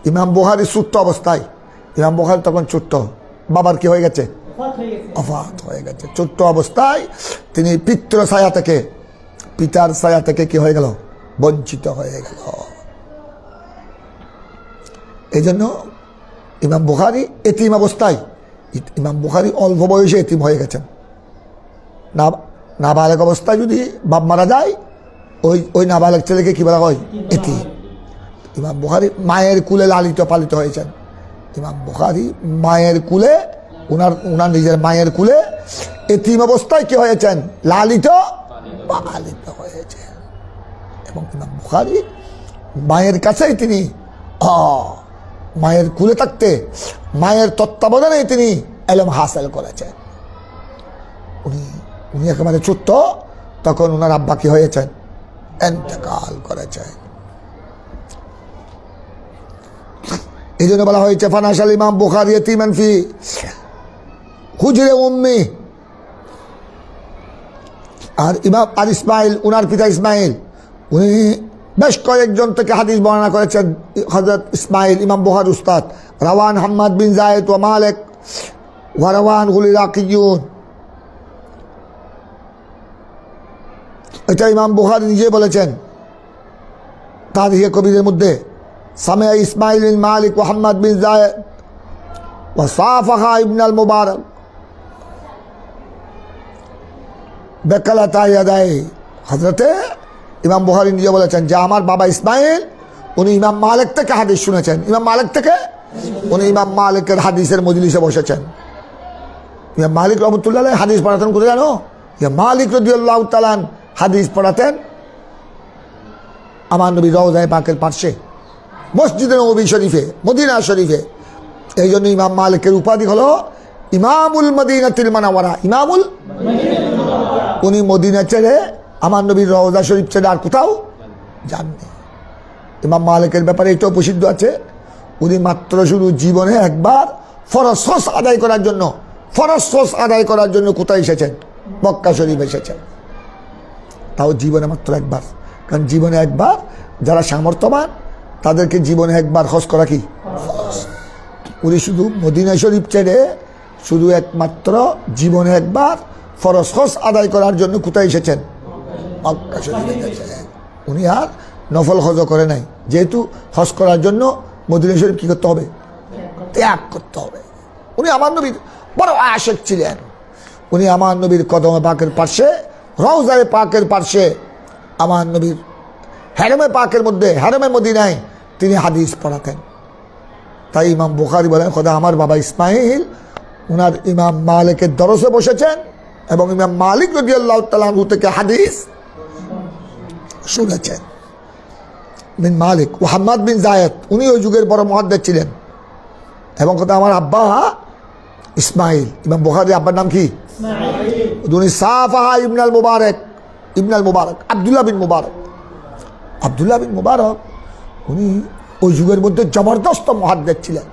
[SPEAKER 1] ইমাম বুখারী ছোট্ট অবস্থায়, ইমাম বুখারী তখন ছোট্ট, বাবার কি হয়ে গেছে? ওফাত হয়ে গেছে। ছোট্ট অবস্থায় তিনি পিতার ছায়া থেকে কি হয়ে গেল? বঞ্চিত হয়ে গেল। এই জন্য ইমাম বুখারী এতিম অবস্থায়, ইমাম বুখারী অল্প বয়সে এতিম হয়ে গেছেন। নাবালক অবস্থায় যদি বাপ মারা যায়, ওই নাবালক ছেলেকে কি বলা হয়? এতিম। ইমাম বুখারী মায়ের কুলে লালিত পালিত হয়েছেন। ইমাম বুখারী মায়ের কুলে, উনার নিজের মায়ের কুলে এতিম অবস্থায় কি হয়েছেন? লালিত পালিত হয়েছেন। এবং ইমাম বুখারী মায়ের কাছেই তিনি, মায়ের কুলে থাকতে মায়ের তত্ত্বাবধানে তিনি ইলম হাসিল করেছেন। উনি একেবারে ছোট্ট, তখন ওনার আব্বা কি হয়েছেন? ইন্তেকাল করেছেন। এই জন্য বলা হয়েছে ফানাশাল ইমাম বুখারী ইয়াতীমান ফি হুজরে উম্মি। আর ইসমাইল, উনার পিতা ইসমাইল, উনি বেশ কয়েকজন থেকে হাদিস বর্ণনা করেছেন। হযরত ইসমাইল ইমাম বুখারী উস্তাদ, রাওয়ান হাম্মাদ বিন যায়েদ ওয়া মালিক ওয়া রাওয়ান গুল ইরাকিয়ুন। এটা ইমাম বুখারী নিজে বলেছেন তারিখে কবিরের মধ্যে, সামিয়া ইসমাইল বিন মালিক ওয়া হাম্মাদ বিন যায়েদ ওয়া সাফাহা ইবনুল মুবারক বেকালাতা ইয়াদাই। হযরতে ইমাম বুখারী নিজে বলেছেন যে আমার বাবা ইসমাইল উনি ইমাম মালিক থেকে হাদিস শুনেছেন। ইমাম মালিক থেকে উনি ইমাম মালিকের হাদিসের মজলিসে বসেছেন। ইমাম মালিক রহমতুল্লাহ আলাইহি হাদিস পড়াতেন কোথায় জানো? ইমাম মালিক রাদিয়াল্লাহু তাআলা হাদিস পড়াতেন আমার নবী রওজায়ে পাকের পাশে মসজিদে নববী শরীফে, মদিনা শরীফে। এই জন্য ইমাম মালিকের উপাধি হলো ইমামুল মদিনাতুল মুনাওয়ারা। ইমামুল, উনি মদিনা ছেড়ে আমার নবীর রওজা শরীফ ছেড়ে আর কোথাও যাননি। ইমাম মালিকের ব্যাপারে এটাও প্রসিদ্ধ আছে, উনি মাত্র শুধু জীবনে একবার ফরজ হজ আদায় করার জন্য, ফরজ হজ আদায় করার জন্য কোথায় এসেছেন? মক্কা শরীফ এসেছেন। তাও জীবনে মাত্র একবার। কারণ জীবনে একবার যারা সামর্থ্যবান তাদেরকে জীবনে একবার হজ করা কি ফরজ। উনি শুধু মদিনা শরীফ ছেড়ে শুধু একমাত্র জীবনে একবার ফরজ হজ আদায় করার জন্য কোথায় এসেছেন? মক্কা শরীফে এসেছেন। উনি আর নফল হজও করে নাই, যেহেতু হজ করার জন্য মদিনা শরীফ কি করতে হবে? ত্যাগ করতে হবে। উনি আমার নবীর বড় আশিক ছিলেন। উনি আমার নবীর কদমে পাকের পাশে, রওজায়ে পাকের পাশে, আমার নবীর হেরেমে পাকের মধ্যে, হেরেমে মদিনায় তিনি হাদিস পড়াতেন। তাই ইমাম বুখারী বলেন খোদা আমার বাবা ইসমাইল উনার ইমাম মালিকের দরসে বসেছেন এবং ইমাম মালিক রাদিয়াল্লাহু তাআলা আনহু থেকে হাদিস শুনেছেন। বিন মালিক ও হাম্মাদ বিন যায়েদ উনি ওই যুগের বড় মুহাদ্দিস ছিলেন। এবং কথা আমার আব্বা ইসমাইল, ইমাম বুখারীর আব্বার নাম কি? উনি সাফাহা ইবনুল মুবারক, ইবনুল মুবারক আব্দুল্লাহ বিন মুবারক। আব্দুল্লাহ বিন মুবারক উনি ওই যুগের মধ্যে জবরদস্ত মুহাদ্দিস ছিলেন।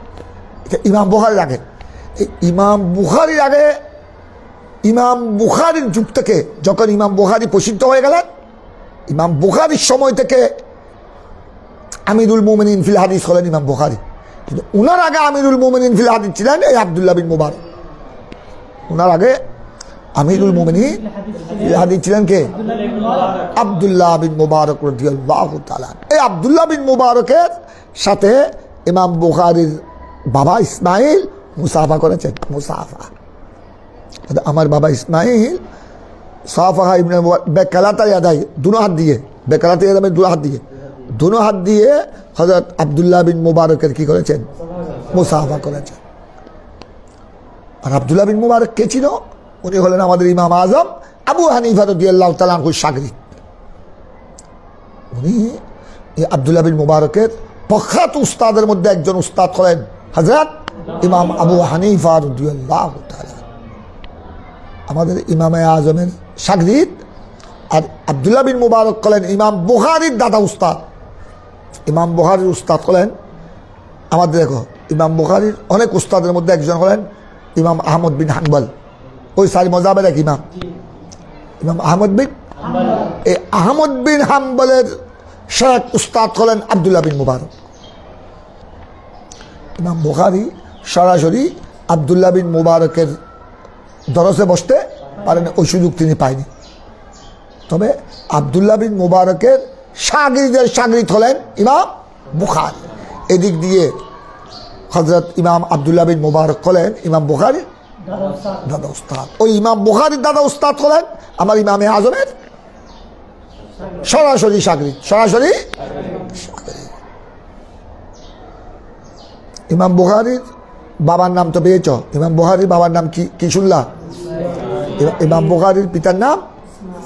[SPEAKER 1] ইমাম বুখারীর আগে, ইমাম বুখারীর আগে, ইমাম বুখারীর যুগ থেকে যখন ইমাম বুখারী প্রসিদ্ধ হয়ে গেলেন, ইমাম বুখারীর সময় থেকে আমিরুল মুমিনিন ফিল হাদিস হলেন ইমাম বুখারী। কিন্তু উনার আগে আমিরুল মুমিনিন ফিল হাদিস ছিলেন এই আব্দুল্লাহ বিন মুবারক। উনার আগে আমিরুল মুমিনিন ফিল হাদিস ছিলেন কে? আব্দুল্লাহ বিন মুবারক রাদিয়াল্লাহু তাআলা। এই আব্দুল্লাহ বিন মুবারকের সাথে ইমাম বুখারীর বাবা ইসমাইল মুসাফা করেছেন। মুসাফা, আমার বাবা ইসমাইল সাফাহা ইবনে বেকালাতা ইয়াদাই, দুনো হাত দিয়ে, বেকালাতা ইয়াদাই দুনো হাত দিয়ে, দুনো হাত দিয়ে হযরত আব্দুল্লাহ বিন মুবারকের কি করেছেন? মুসাফা করেছেন। আর আব্দুল্লাহ বিন মুবারক কে ছিল? উনি হলেন আমাদের ইমাম আজম আবু হানিফা রাদিয়াল্লাহু তাআলা আনহুর শাগরিদ। উনি আব্দুল্লাহ বিন মুবারকের প্রখ্যাত উস্তাদের মধ্যে একজন উস্তাদ হলেন হযরত ইমাম আবু হানিফা রাদিয়াল্লাহু তাআলা, আমাদের ইমামে আজমের শাগরিদ। আর আব্দুল্লাহ বিন মুবারক হলেন ইমাম বুখারীর দাদা উস্তাদ। ইমাম বুখারীর উস্তাদ হলেন আমাদের, দেখো ইমাম বুখারীর অনেক উস্তাদের মধ্যে একজন হলেন ইমাম আহমদ বিন হাম্বল। ওই সারি মজাবের এক ইমাম, ইমাম আহমদ বিন, এই আহমদ বিন হাম্বলের শেখ উস্তাদ হলেন আব্দুল্লাহ বিন মুবারক। ইমাম বুখারী সরাসরি আব্দুল্লাহ বিন মুবারকের দরসে বসতে পারেন, ওই সুযোগ তিনি পায়নি। তবে আব্দুল্লাহ বিন মুবারকের শাগরিদের শাগরিদ হলেন ইমাম বুখারী। এদিক দিয়ে হযরত ইমাম আব্দুল্লাহ বিন মুবারক হলেন ইমাম বুখারীর দাদা উস্তাদ। ওই ইমাম বুখারীর দাদা উস্তাদ হলেন আমার ইমামে আজমের সরাসরি শাগরিদ, সরাসরি শাগরিদ। ইমাম বুখারীর বাবার নাম তো পেয়েছ, ইমাম বুখারীর বাবার নাম কি কি শুনলা? ইমাম বুখারীর পিতার নাম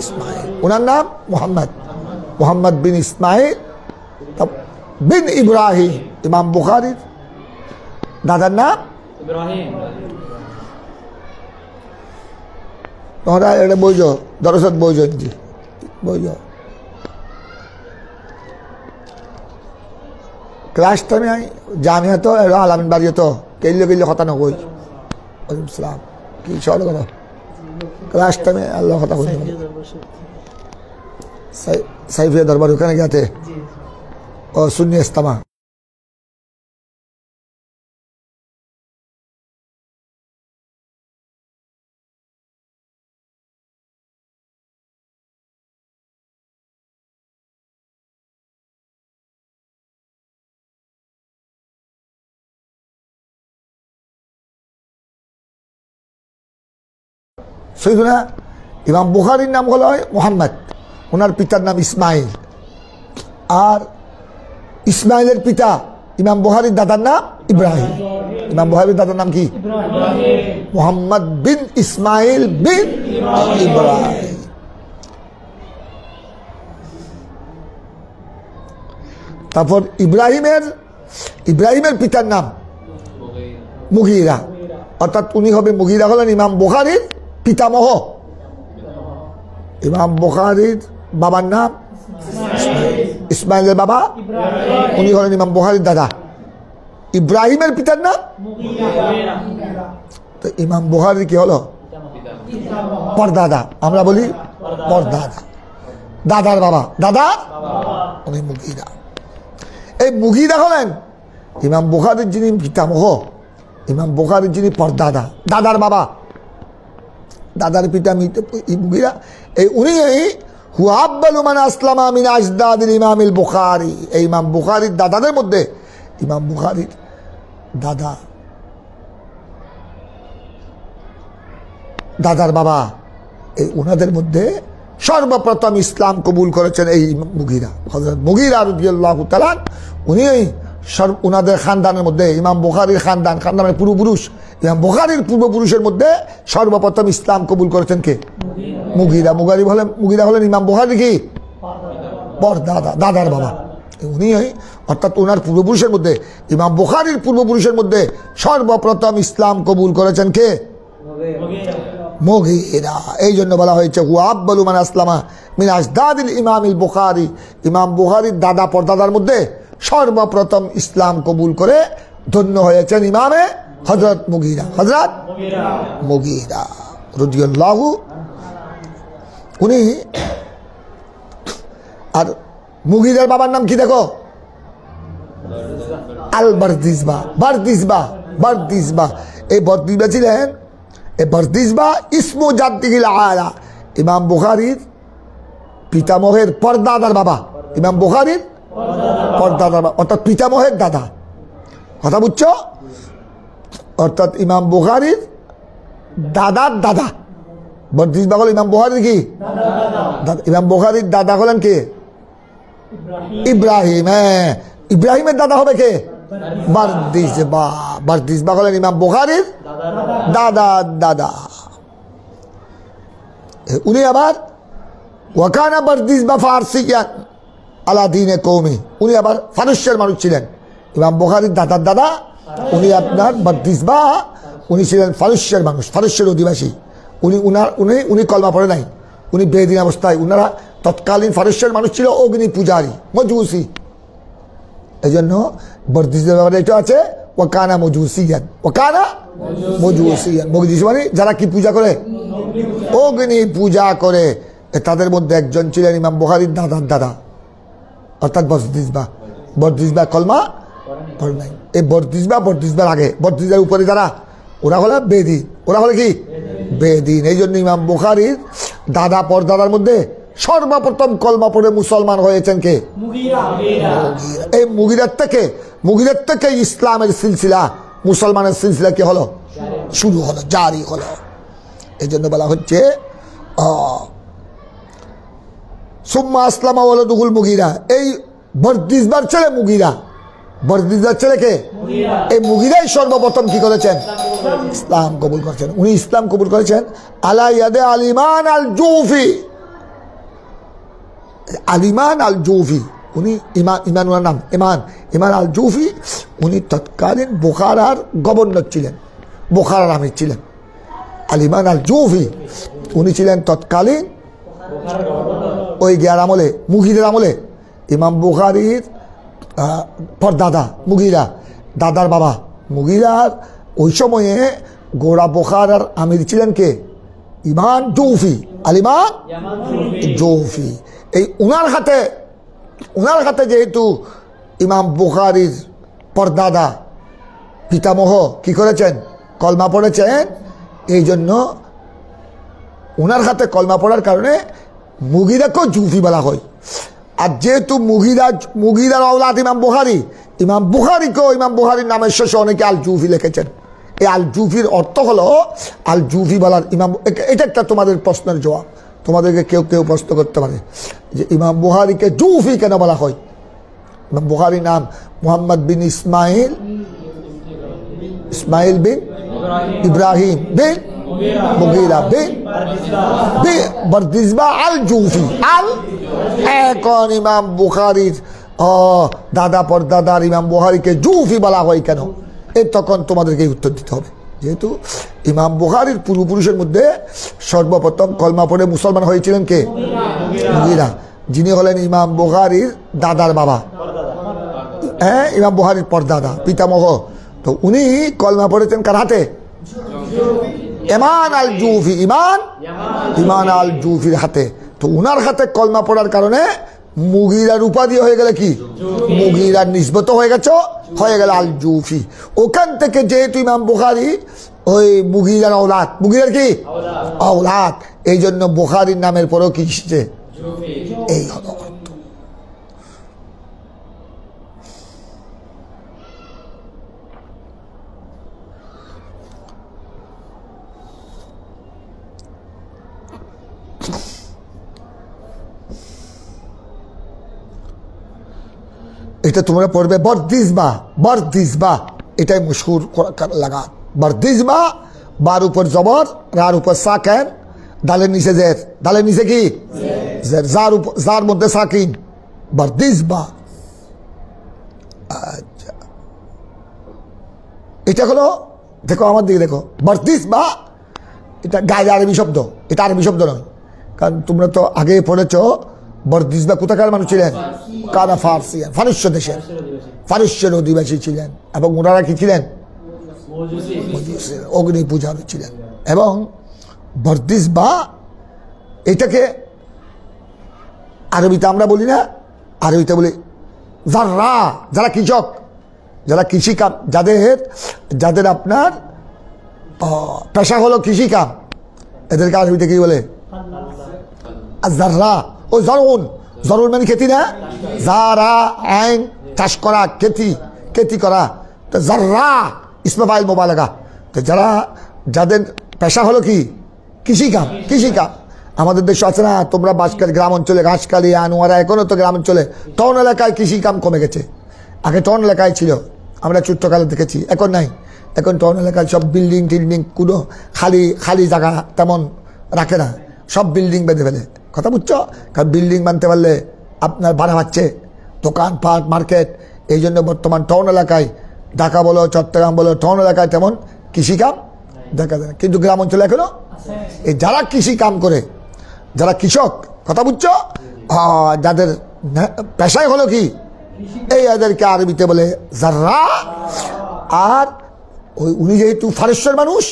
[SPEAKER 1] ইসমাইল, ওনার নাম মুহাম্মদ, মুহাম্মদ বিন ইসমাইল বিন ইব্রাহিম। ইমাম বুখারীর দাদার নাম ইব্রাহিম। তোমরা এটা বইজ দরসত বইজ বইজ ক্লাস টাইমে জামিয়া তো আলামিন বাড়িয়ে তো কেলে কেলে কথা নকই। ওয়ালাইকুম সালাম, কি সহজ কথা ক্লাস টাইমে আল্লাহ কথা বলতে সাইফিয়া দরবার ওখানে গেছে ও সুন্নি ইস্তামা সৈয়দনা ইমাম বুখারীর নাম হলো মুহাম্মদ, ওনার পিতার নাম ইসমাইল, আর ইসমাইলের পিতা ইমাম বুখারীর দাদার নাম ইব্রাহিম। ইমাম বুখারীর দাদার নাম কি? মুহাম্মদ বিন ইসমাইল বিন ইব্রাহিম। তারপর ইব্রাহিমের পিতার নাম মুগীরা, অর্থাৎ উনি হবে মুগীরা হলেন ইমাম বুখারীর পিতামহ। ইমাম বুখারীর বাবার নাম ইসমাইলের বাবা, উনি হলেন ইমাম বুখারীর দাদা। ইব্রাহিমের পিতার নাম তো ইমাম বুখারী কি হলো? পরদাদা, আমরা বলি পরদাদা, দাদার বাবা, দাদা উনি মুগীরা। এই মুগীরা হলেন ইমাম বুখারীর যিনি পিতামহ, ইমাম বুখারীর যিনি পরদাদা, দাদার বাবা, দাদার পিতা মুগীরা। এই উনি হুয়া আব্বালু মান আসলামা মিন আজদাদিল ইমামিল বুখারী। এই ইমাম বুখারীর দাদাদের মধ্যে ইমাম বুখারীর দাদার বাবা, এই ওনাদের মধ্যে সর্বপ্রথম ইসলাম কবুল করেছেন এই মুগীরা, হযরত মুগীরা রাদিয়াল্লাহু তাআলা। উনি ওনাদের খানদানের মধ্যে ইমাম বুখারীর খানদানের পূর্বপুরুষ, ইমাম বুখারীর পূর্বপুরুষের মধ্যে সর্বপ্রথম ইসলাম কবুল করেছেন কে? মুগীরা হলেন ইমাম বুখারী কি দাদার বাবা। উনি অর্থাৎ ওনার পূর্বপুরুষের মধ্যে, ইমাম বুখারীর পূর্বপুরুষের মধ্যে সর্বপ্রথম ইসলাম কবুল করেছেন কে? মুগীরা। এই জন্য বলা হয়েছে হুয়া আব্বালু মান আসলামা মিন আজদাদিল ইমামিল বুখারী। ইমাম বুখারীর দাদা পরদাদার মধ্যে সর্বপ্রথম ইসলাম কবুল করে ধন্য হয়েছেন ইমামে হযরত মুগীরা রাদিয়াল্লাহু। উনি আর মুগীরার বাবার নাম কি দেখো? আল বারদিসবা। এই বারদিসবা ছিলেন, এই বারদিসবা ইসমু জাদ্দিহিল আলা, ইমাম বুখারীর পিতামহের পরদাদার বাবা, ইমাম বুখারীর পরদাদার বাবা, অর্থাৎ পিতামহের দাদা। কথা বুঝছো? অর্থাৎ ইমাম বুখারীর দাদার দাদা। বারদিসবা হল ইমাম বুখারীর কি? ইমাম বুখারীর দাদা হলেন কে? ইব্রাহিম। হ্যাঁ, ইব্রাহিমের দাদা হবে কে? বারদিসবা হলেন ইমাম বুখারীর দাদা। উনি আবার ওয়াকানা বারদিসবা ফারসিয়ান আলা দীনে কওমি, উনি আবার ফারস্যের মানুষ ছিলেন। ইমাম বুখারীর দাদার দাদা উনি আপনার বারদিসবা, উনি ছিলেন ফারস্যের মানুষ, ফারস্যের অধিবাসী। উনি কলমা পড়ে নাই, উনি বেদিন অবস্থায়। উনারা তৎকালীন ফারস্যের মানুষ ছিল অগ্নি পূজারী, মজুসি। এই জন্য বারদিসবার ব্যাপারে এটা আছে ওয়াকানা মজুসিয়ান, মজুসি মানে যারা কি পূজা করে? অগ্নি পূজা করে। তাদের মধ্যে একজন ছিলেন ইমাম বুখারীর দাদার দাদা, অর্থাৎ বারদিসবা কলমা পড়ে নাই। এই বারদিসবার আগে, বারদিসবার উপরে যারা, ওরা হলো বেদিন, ওরা হলো কি? বেদিন। এই জন্য ইমাম বুখারীর দাদা পরদাদার মধ্যে সর্বপ্রথম কলমা পড়ে মুসলমান হয়েছেন কে? এই মুগীরার থেকে ইসলামের সিলসিলা, মুসলমানের সিলসিলা কি হলো? শুরু হলো, জারি হলো। এই জন্য বলা হচ্ছে সুম্মা আসলামা ওয়ালাদুহুল মুগীরা। এই বারদিসবার ছেলে মুগীরা, বারদিসবার ছেলে কে? এই মুগীরাই সর্বপ্রথম কি করেছেন? ইসলাম কবুল করেছেন। উনি ইসলাম কবুল করেছেন আলা ইয়াদে আলিমান আল জুফি। আলিমান আল জুফি, উনি ইমান ওনার নাম ইমান আল জুফি। উনি তৎকালীন বুখারার গভর্নর ছিলেন, বুখারার আমির ছিলেন। আলিমান আল জুফি উনি ছিলেন তৎকালীন ওই গিয়ার আমলে, মুগীরার আমলে। ইমাম বুখারীর পরদাদা মুগীরা, দাদার বাবা মুগীরার। ওই সময়ে গোড়া বুখারার আমির ছিলেন কে? ইমান জৌফি, আলিমান জৌফি। এই উনার হাতে যেহেতু ইমাম বুখারীর পরদাদা পিতামহ কি করেছেন, কলমা পড়েছেন, এই জন্য উনার হাতে কলমা পড়ার কারণে মুগিরাকেও জুফি বলা হয়। আর যেহেতু মুগিরার আওলাদ ইমাম বুখারীকেও ইমাম বুখারীর নামের শেষে অনেকে আল জুফি লিখেছেন। এই আল জুফির অর্থ হলো আল জুফি বলার ইমাম। এটা একটা তোমাদের প্রশ্নের জবাব। তোমাদেরকে কেউ কেউ প্রশ্ন করতে পারে যে ইমাম বুখারীকে জুফি কেন বলা হয়। ইমাম বুখারীর নাম মুহাম্মদ বিন ইসমাইল বিন ইব্রাহিম বিন মুগীরা বিন বারদিজবা আল জুফি আল। এখন ইমাম বুখারীর দাদা পরদাদার ইমাম বুখারীকে জুফি বলা হয় কেন, এর তখন তোমাদেরকে উত্তর দিতে হবে। যেহেতু ইমাম বুখারীর পূর্বপুরুষের মধ্যে সর্বপ্রথম কলমা পড়ে মুসলমান হয়েছিলেন কে, মুগীরা, যিনি হলেন ইমাম বুখারীর দাদার বাবা, হ্যাঁ, ইমাম বুখারীর পরদাদা পিতামহ। তো উনি কলমা পড়েছেন কার হাতে, ইমান আল জুফি, ইমান আল জুফির হাতে। তো উনার হাতে কলমা পড়ার কারণে মুগীরার উপাধি হয়ে গেল কি, মুগীরার নিসবত হয়ে গেল আল জুফি। ওখান থেকে যেহেতু ইমাম বুখারী ওই মুগীরার আওলাদ, মুগীরার কি আওলাদ, এই জন্য বুখারীর নামের পরেও কি এসেছে, এই হলো অর্থ। এটা তোমরা পড়বে বরদিজবা, এটাই মশহুর লাগা। বরদিজবা, বার উপর জবর, রার উপর সাকিন, দালের নিচে জের, দালের নিচে কি জের, জার মধ্যে সাকিন, বরদিজবা। আচ্ছা, এটা হলো, দেখো আমার দিকে দেখো, বরদিজবা এটা গায়ে আরবি শব্দ, এটা আরবি শব্দ নয়। কারণ তোমরা তো আগে পড়েছ বরদিজবা কোথাকার মানুষ ছিলেন, কানা ফার্সিয়ান, ফারস্য দেশের, ফারস্যের অধিবাসী ছিলেন। এবং ওনারা কি ছিলেন, অগ্নি পূজারী ছিলেন। এবং বরদিজবা এটাকে আরবিতে আমরা বলি না, আরবিতে বলি যারা, যারা কৃষক, যারা কৃষিকাম, যাদের আপনার পেশা হলো কৃষিকাম, এদেরকে আরবিতে কি বলে, যারা। ও জরুন মানে খেতি না, যারা আইন চাষ করা, খেতি করা। তো যারা ইসমে ফাইল মোবালেগা, তো যাদের পেশা হলো কি কৃষিকাম। আমাদের দেশে আছে না, তোমরা বাঁশখালী গ্রাম অঞ্চলে, ঘাসখালী, আনোয়ারা, এখনো তো গ্রাম অঞ্চলে টাউন এলাকায় কৃষিকাম কমে গেছে। আগে টাউন এলাকায় ছিল, আমরা ছোট্টকালে দেখেছি, এখন নাই। এখন টাউন এলাকায় সব বিল্ডিং টিল্ডিং, কোনো খালি জায়গা তেমন রাখে না, সব বিল্ডিং বেঁধে ফেলে। কথা বুঝছো? কারণ বিল্ডিং বানতে পারলে আপনার ভাড়া পাচ্ছে, দোকানপাট, মার্কেট। এই জন্য বর্তমান টাউন এলাকায়, ঢাকা বলো, চট্টগ্রাম বলো, টাউন এলাকায় তেমন কৃষিকাম দেখা যায় না। কিন্তু গ্রাম অঞ্চলে এখনো এই যারা কৃষি কাম করে, যারা কৃষক, কথা বুঝছো, যাদের পেশায় হলো কি, এই এদেরকে আরবিতে বলে যারা। আর উনি যেহেতু ফারস্যের মানুষ,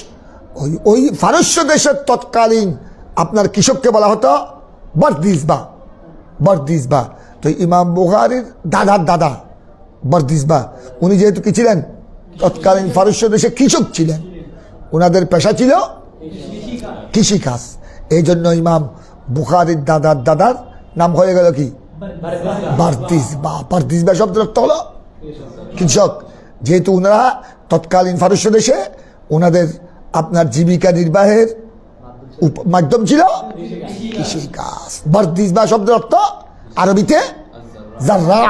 [SPEAKER 1] ওই ফারস্য দেশের তৎকালীন আপনার কৃষককে বলা হতো বরদিজবা। তো ইমাম বুখারীর দাদার দাদা বরদিজবা, উনি যেহেতু কি ছিলেন, তৎকালীন ফারস্য দেশে কৃষক ছিলেন, ওনাদের পেশা ছিল কৃষিকাজ। এই জন্য ইমাম বুখারীর দাদার নাম হয়ে গেল কি, বরদিজবা শব্দের অর্থ হলো কৃষক। যেহেতু ওনারা তৎকালীন ফারস্য দেশে ওনাদের আপনার জীবিকা নির্বাহের মাধ্যম ছিল কৃষিকাজ। বরদিজবা শব্দের অর্থ আরবিতে যারা।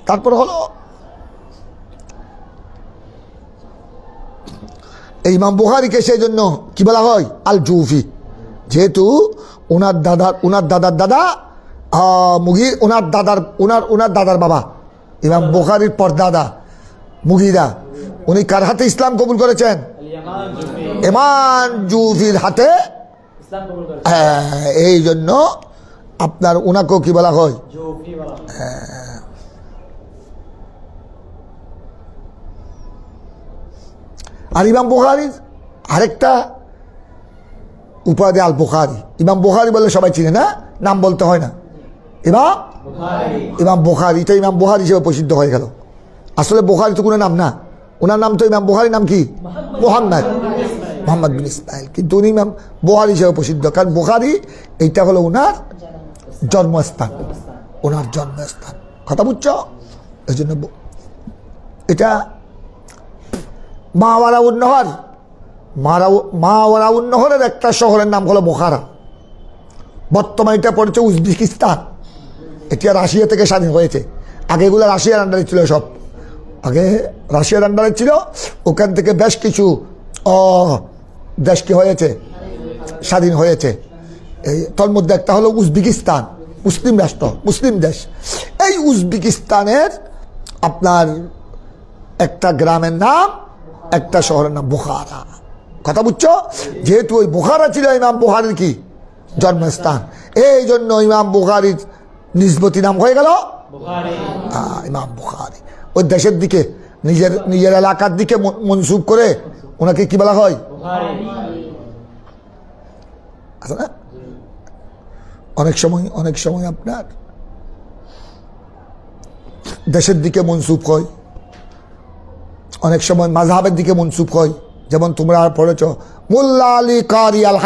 [SPEAKER 1] তারপর হলো এই ইমাম বুখারীকে সেই জন্য কি বলা হয়, আল জুফি। যেহেতু ওনার দাদার দাদা ওনার দাদার বাবা ইমাম বুখারীর পরদাদা মুগীরা, উনি কার হাতে ইসলাম কবুল করেছেন, ইমাম জুফির হাতে। এই জন্য আপনার ওনাকেও কি বলা হয়, আর ইমাম বুখারীর আরেকটা উপাধি আল বুখারী। ইমাম বুখারী বলে সবাই চিনে না, নাম বলতে হয় না। ইমাম বুখারী, এটা ইমাম বুখারী হিসেবে প্রসিদ্ধ হয়ে গেল। আসলে বুখারী তো কোনো নাম না, ওনার নাম তো ইমাম বুখারী, নাম কি? মোহাম্মদ বিন ইসমাইল, কিন্তু উনি ইমাম বুখারী হিসেবে প্রসিদ্ধ, কারণ বুখারী এইটা হলো ওনার জন্মস্থান, ওনার জন্মস্থান। কথা বুঝছো? এই জন্য এটা মাওয়ারাউন্নহরের একটা শহরের নাম হলো বুখারা। বর্তমানে এটা পড়েছে উজবেকিস্তান। এটা রাশিয়া থেকে স্বাধীন হয়েছে। আগে এগুলো রাশিয়ার আন্ডারে ছিল, সব আগে রাশিয়ার আন্ডারে ছিল। ওখান থেকে বেশ কিছু দেশ কি হয়েছে, স্বাধীন হয়েছে। এই তোর মধ্যে একটা হলো উজবেকিস্তান, মুসলিম রাষ্ট্র, মুসলিম দেশ। এই উজবেকিস্তানের আপনার একটা গ্রামের নাম, একটা শহরের নাম বুখারা। কথা বুঝছো? যেহেতু ওই বুখারা ছিল ইমাম বুখারীর কি জন্মস্থান, এই জন্য ইমাম বুখারীর নিসবতি নাম হয়ে গেল ইমাম বুখারী। ওই দেশের দিকে, নিজের এলাকার দিকে মনসুব করে ওনাকে কি বলা হয়? আছে না? অনেক সময় আপনার দেশের দিকে মনসুব হয়, অনেক সময় মাযহাবের দিকে মনসুব হয়। যেমন তোমরা পড়েছ মোল্লা আলী কারি আল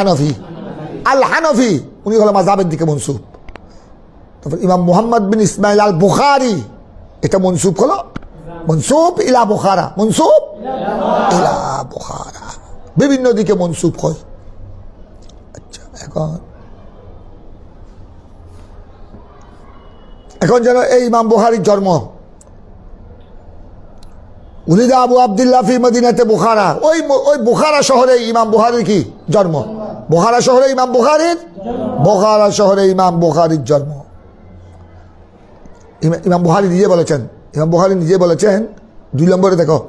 [SPEAKER 1] হানফি, উনি হলো মাযহাবের দিকে মনসুব। তারপর ইমাম মুহাম্মদ বিন ইসমাইল আল বুখারী, এটা মনসুব হলো মনসুব ইলা বুখারা, মনসুব ইলা বুখারা, বিভিন্ন দিকে মনসুব হয়। আচ্ছা, এখন যেন এই ইমাম বুখারীর জন্ম, উলিদা আবু আব্দুল্লাহ ফি মদিনাতে বুখারা, ওই বুখারা শহরে ইমাম বুখারীর কি জন্ম। বুখারা শহরে ইমাম বুখারীর জন্ম। ইমাম বুখারী নিজে বলেছেন 2 নম্বরে দেখো,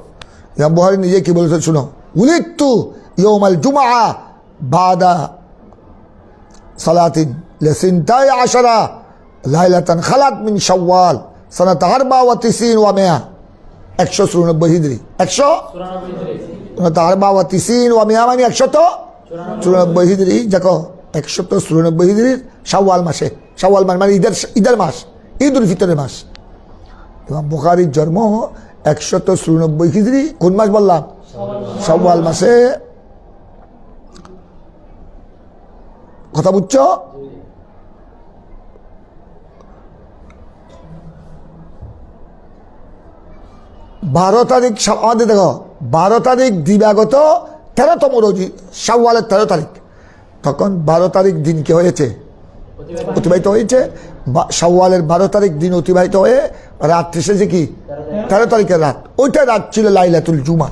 [SPEAKER 1] ইমাম বুখারী নিজে কি বলেছেন শুনো। উলিদতু ইয়াউমাল জুমআ বাদা সালাতিন লিসিনতাই আশারা লাইলাতান খালাত মিন শাওয়াল সানাত 94 ওয়া 100, 194 হিজরি, 194 ওয়া 100 মানে 194 হিজরি। দেখো 194 হিজরির শাওয়াল মাসে, শাওয়াল মানে ঈদের মাস, ঈদ উল ফিতরের মাস। ইমাম বুখারীর জন্ম 194 হিজরি, কোন মাস বললাম? শাওয়াল মাসে। কথা বুঝছো? বারো তারিখ আমাদের দেখো, 12 তারিখ দিবাগত 13তম রোজ, শাওয়ালের 13 তারিখ। তখন 12 তারিখ দিন কি হয়েছে? অতিবাহিত হয়েছে। শাওয়ালের 12 তারিখ দিন অতিবাহিত হয়ে রাত এসেছে কি 13 তারিখের রাত। ওইটা রাত ছিল লাইলাতুল জুমা।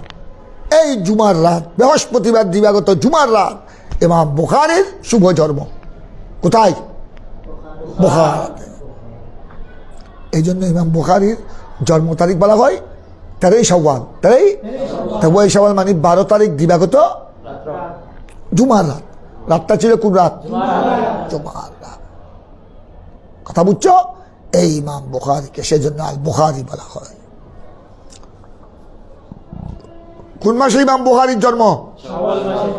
[SPEAKER 1] এই জুমার রাত, বৃহস্পতিবার দিবাগত জুমার রাত ইমাম বুখারীর শুভ জন্ম। কোথায়? বুখারাতে। এই জন্য ইমাম বুখারীর জন্ম তারিখ বলা হয় 13ই শাওয়াল। 13ই শাওয়াল মানে 12 তারিখ দিবাগত জুমার রাত। রাতটা ছিল কোন রাত? জুমার রাত। কথা বুঝছো? এই ইমাম বুখারীকে সেজন্য আল বুখারী বলা হয়। কোন মাসে ইমাম বুখারীর জন্ম? শাওয়াল মাসে।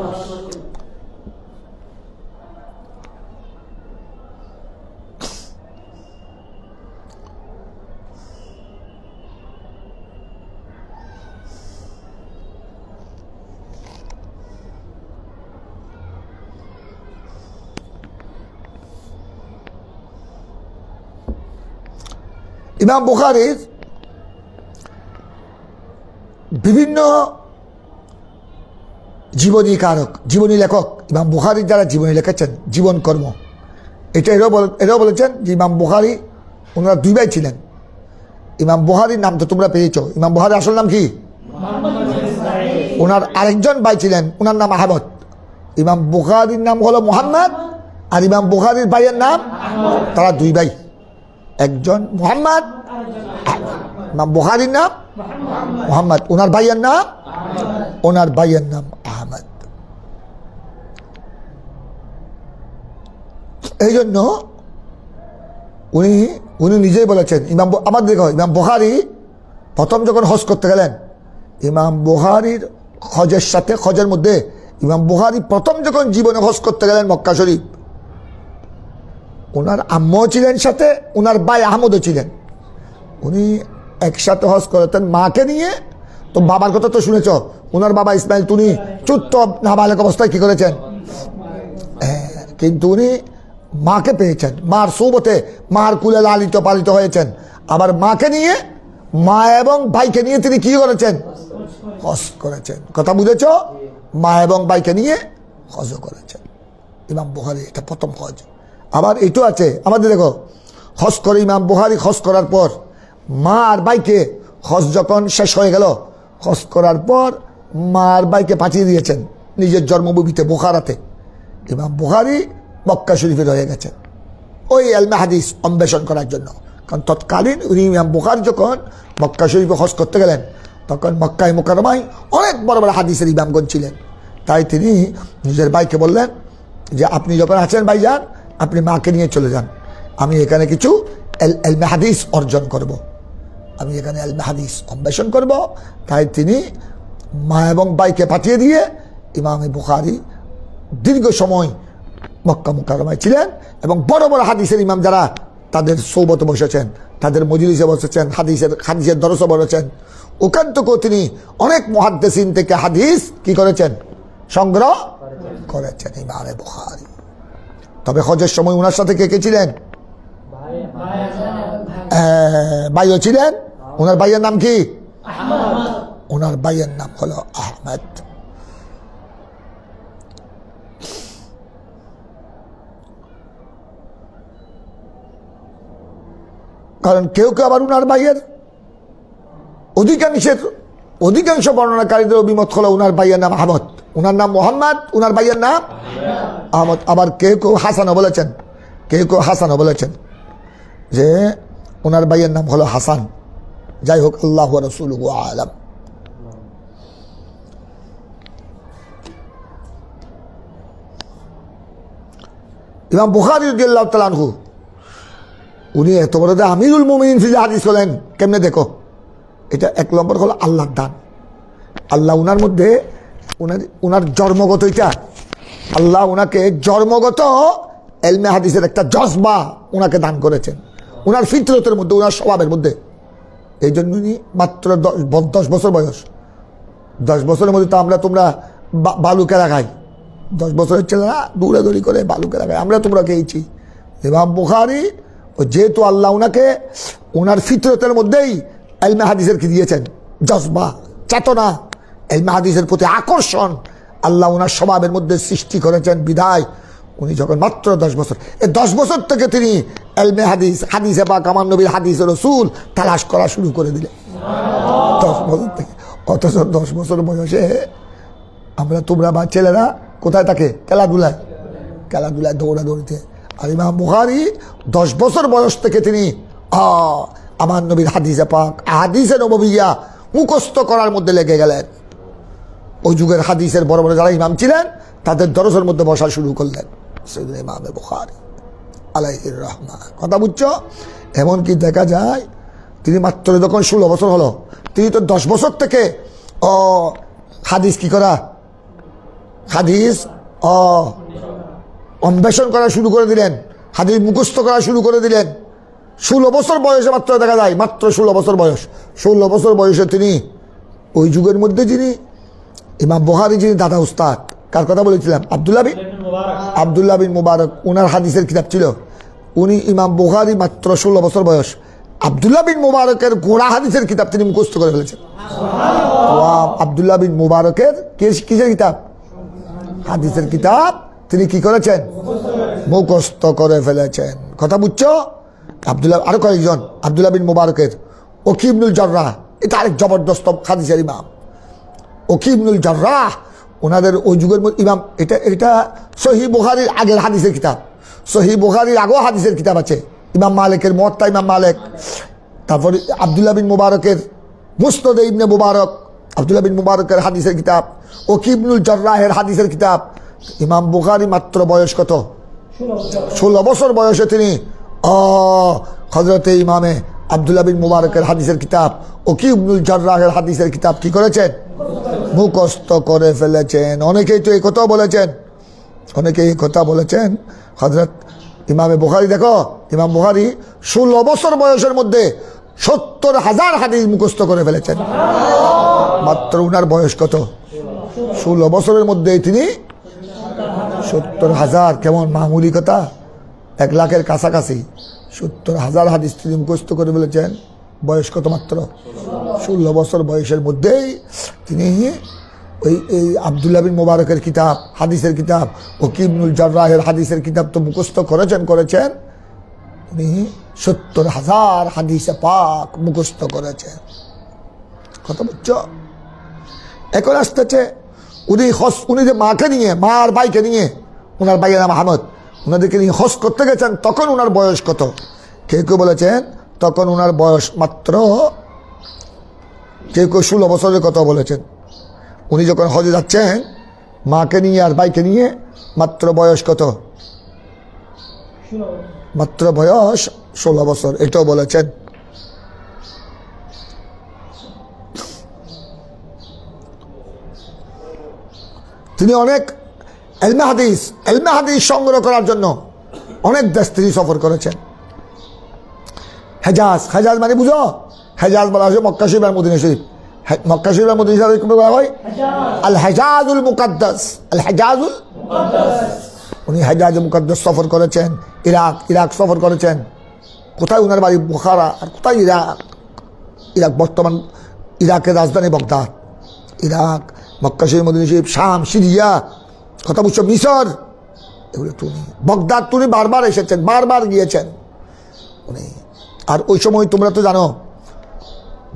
[SPEAKER 1] ইমাম বুখারীর বিভিন্ন জীবনী কারক, জীবনী লেখক, ইমাম বুখারীর যারা জীবনী লিখেছেন, জীবন কর্ম, এটা এরাও বলেছেন যে ইমাম বুখারী ওনারা 2 ভাই ছিলেন। ইমাম বুখারীর নাম তো তোমরা পেয়েছ। ইমাম বুখারীর আসল নাম কি? ওনার আরেকজন ভাই ছিলেন, ওনার নাম আহমদ। ইমাম বুখারীর নাম হলো মুহাম্মদ, আর ইমাম বুখারীর ভাইয়ের নাম, তারা 2 ভাই, একজন মুহাম্মদ, ইমাম বুখারীর নাম মুহাম্মদ, ওনার ভাইয়ের নাম আহমদ। এই জন্য উনি নিজেই বলেছেন, আমাদের দেখো ইমাম বুখারী প্রথম যখন হজ করতে গেলেন, ইমাম বুখারীর হজের সাথে, হজের মধ্যে ইমাম বুখারী প্রথম যখন জীবনে হজ করতে গেলেন মক্কা শরীফ, ওনার আম্মাও ছিলেন সাথে, ওনার ভাই আহমদও ছিলেন। উনি একসাথে হজ করতেন মাকে নিয়ে। তো বাবার কথা তো শুনেছ, ওনার বাবা ইসমাইল তুমি চুত্ত নাবালক অবস্থায় কি করেছেন, কিন্তু উনি মাকে পেয়েছেন, মার সুবতে মার কুলে লালিত পালিত হয়েছেন। আবার মাকে নিয়ে, মা এবং ভাইকে নিয়ে তিনি কি করেছেন, হজ করেছেন। কথা বুঝেছ? মা এবং ভাইকে নিয়ে হজ করেছেন ইমাম বুখারী, এটা প্রথম হজ। আবার এটাও আছে আমাদের, দেখো হজ করে ইমাম বুখারী হজ করার পর মা আর ভাইকে, হজ যখন শেষ হয়ে গেল, হজ করার পর মা আর ভাইকে পাঠিয়ে দিয়েছেন নিজের জন্মভূমিতে বুখারাতে। ইমাম বুখারী মক্কা শরীফে রয়ে গেছেন ওই ইলমে হাদিস অন্বেষণ করার জন্য। কারণ তৎকালীন উনি ইমাম বুখারী যখন মক্কা শরীফে হজ করতে গেলেন, তখন মক্কায় মুকাররমায় অনেক বড় বড় হাদিসের ইমামগণ ছিলেন। তাই তিনি নিজের ভাইকে বললেন যে আপনি যখন আছেন ভাইজান, আপনি মাকে নিয়ে চলে যান, আমি এখানে কিছু ইলমে হাদিস অর্জন করব, আমি এখানে ইলমে হাদিস অন্বেষণ করব। তাই তিনি মা এবং ভাইকে পাঠিয়ে দিয়ে ইমাম বুখারী দীর্ঘ সময় মক্কা মুকাররমায় ছিলেন। এবং বড় বড় হাদিসের ইমাম যারা তাদের সৌবতে বসেছেন, তাদের মজলিসে বসেছেন, হাদিসের দরসে বসেছেন, ওখান থেকেও তিনি অনেক মুহাদ্দিসিন থেকে হাদিস কি করেছেন, সংগ্রহ করেছেন ইমাম বুখারী। তবে হজের সময় ওনার সাথে কে কে ছিলেন, ভাইও ছিলেন। ওনার ভাইয়ের নাম কি, ওনার ভাইয়ের নাম হলো আহমেদ। কারণ কেউ কেউ আবার উনার ভাইয়ের, অধিকাংশ বর্ণনাকারীদের অভিমত হলো উনার ভাইয়ের নাম আহমদ, উনার নাম মোহাম্মদ, উনার ভাইয়ের নাম আহমদ। আবার কেউ কেউ হাসানও বলেছেন, কেউ কেউ হাসানও বলেছেন যে উনার ভাইয়ের নাম হলো হাসান। যাই হোক, আল্লাহ ওয়া রাসূলুহু আ'লাম। ইমাম বুখারী রাদিয়াল্লাহু তাআলা আনহু উনি এত বড় আমিরুল মুমিনিন ফিল হাদিস হলেন কেমনে দেখো। এটা এক নম্বর হলো আল্লাহর দান। আল্লাহ উনার মধ্যে উনার জন্মগত, এটা আল্লাহ উনাকে জন্মগত ইলমে হাদিসের একটা জজবা উনাকে দান করেছেন, উনার ফিতরতের মধ্যে, উনার স্বভাবের মধ্যে। এই জন্য উনি মাত্র 10 বছর বয়স, 10 বছরের মধ্যে তো তোমরা বালু কেরা খাই, 10 বছরের ছেলেরা দৌড়াদৌড়ি করে বালু কেরা খাই, তোমরা খেয়েছি। ইমাম বুখারী যেহেতু আল্লাহ উনাকে উনার ফিতরতের মধ্যেই ইলমে হাদিসের কি দিয়েছেন, জজবা, চেতনা, ইলমে হাদিসের প্রতি আকর্ষণ আল্লাহ উনার স্বভাবের মধ্যে সৃষ্টি করেছেন। বিধায় উনি যখন মাত্র 10 বছর, এই 10 বছর থেকে তিনি ইলমে হাদিস, হাদিসে পাক, আমার নবীর হাদিসে রাসূল তালাশ করা শুরু করে দিলেন 10 বছর থেকে। অথচ 10 বছর বয়সে তোমরা বা ছেলেরা কোথায় থাকে, খেলাধুলায় দৌড়াদৌড়িতে। আর ইমাম বুখারী 10 বছর বয়স থেকে তিনি আমার নবীর হাদিসে পাক, হাদিসে নববিয়া মুখস্থ করার মধ্যে লেগে গেলেন। ওই যুগের হাদিসের বড় বড় যারা ইমাম ছিলেন তাদের দরজের মধ্যে বসা শুরু করলেন সাইয়েদনা ইমাম বুখারী আলাইহির রাহমাহ। কথা বুঝছো? এমনকি দেখা যায় তিনি মাত্র যখন 16 বছর হলো, তিনি তো 10 বছর থেকে হাদিস কি করা, হাদিস অন্বেষণ করা শুরু করে দিলেন, হাদিস মুখস্থ করা শুরু করে দিলেন। 16 বছর বয়সে মাত্র দেখা যায়, মাত্র 16 বছর বয়স। 16 বছর বয়সে তিনি ওই যুগের মধ্যে যিনি ইমাম বুখারী, যিনি দাদা উস্তাদ, কার কথা বলেছিলাম, আব্দুল্লাহ বিন মুবারক, উনার হাদিসের কিতাব ছিল। উনি ইমাম বুখারী মাত্র 16 বছর বয়স, আব্দুল্লাহ বিন মুবারকের গোড়া হাদিসের কিতাব তিনি মুখস্থ করে ফেলেছেন। আব্দুল্লাহ বিন মুবারকের কিসের কিতাব, হাদিসের কিতাব তিনি কি করেছেন, মুখস্থ করে ফেলেছেন। কথা বুঝছো? আব্দুল্লাহ, আরো কয়েকজন, আব্দুল্লাহ বিন মুবারকের ওকি ইবনুল জাররাহ, এটা আরেক জবরদস্ত হাদিসের ইমাম। ওকি ইবনুল জাররাহ ওনাদের ওই যুগের ইমাম। এটা সহিহ বুখারীর আগের হাদিসের কিতাব, সহিহ বুখারীর আগেও হাদিসের কিতাব আছে। ইমাম মালিকের মুয়াত্তা, ইমাম মালিক। তারপর আব্দুল্লাহ বিন মুবারকের মুসনাদ ইবনে মুবারক, আব্দুল্লাহ বিন মুবারকের হাদিসের কিতাব, ওকি ইবনুল জাররাহের হাদিসের কিতাব। ইমাম বুখারী মাত্র বয়স কত, 16 বছর বয়সে তিনি হযরতে ইমামে আব্দুল্লাহ বিন মুবারকের হাদিসের কিতাব, ওকি ইবনুল জাররাহের হাদিসের কিতাব কি করেছেন, মুখস্থ করে ফেলেছেন। অনেকেই তো এই কথাও বলেছেন, অনেকেই এই কথা বলেছেন। হযরত ইমামে বুখারী, দেখো ইমাম বুখারী 16 বছর বয়সের মধ্যে 70,000 হাদিস মুখস্থ করে ফেলেছেন। মাত্র উনার বয়স কত? 16 বছরের মধ্যে তিনি 70,000। কেমন মামুলি কথা, 1 লাখের কাছাকাছি 70,000 হাদিস তিনি মুখস্থ করে ফেলেছেন। বয়স কত? মাত্র 16 বছর বয়সের মধ্যেই তিনি এই আব্দুল্লাহ বিন মুবারকের কিতাব, হাদিসের কিতাব, ওয়াকি ইবনুল জাররাহের হাদিসের কিতাব তো মুখস্থ করেছেন উনি 70,000 হাদিসে পাক মুখস্থ করেছেন। কথা বুঝছো? এখন আসতেছে উনি যে মাকে নিয়ে, মা আর ভাইকে নিয়ে, ওনার ভাইয়ের নাম আহমদ, ওনাদেরকে নিয়ে হজ করতে গেছেন, তখন ওনার বয়স কত? কেউ বলেছেন তখন ওনার বয়স মাত্র, কেউ 16 বছরের কথা বলেছেন। উনি যখন হজে যাচ্ছেন মাকে নিয়ে আর ভাইকে নিয়ে, মাত্র বয়স কত? মাত্র বয়স 16 বছর, এটাও বলেছেন। তিনি অনেক ইলমে হাদিস সংগ্রহ করার জন্য অনেক দেশ তিনি সফর করেছেন। হেজাজ মানে বুঝো? হেজাজ বলা হয় মক্কা শরীফ আর মদিনা শরীফ। মক্কা শরীফ আর মদিনা শরীফ বলা হয় আল হেজাজুল মুকাদ্দাস। আল হেজাজুল মুকাদ্দাস। উনি হেজাজ মুকাদ্দাস সফর করেছেন। ইরাক সফর করেছেন। কোথায় উনার বাড়ি? বুখারা। আর কোথায়? ইরাক বর্তমান ইরাকের রাজধানী বগদাদ। ইরাক, মক্কা শরীফ, মদিনা শরীফ, শাম, সিরিয়া, কথা বুঝছো, মিশর, এগুলো তুমি বগদাদ তুমি বারবার এসেছেন, বারবার গিয়েছেন উনি। আর ওই সময় তোমরা তো জানো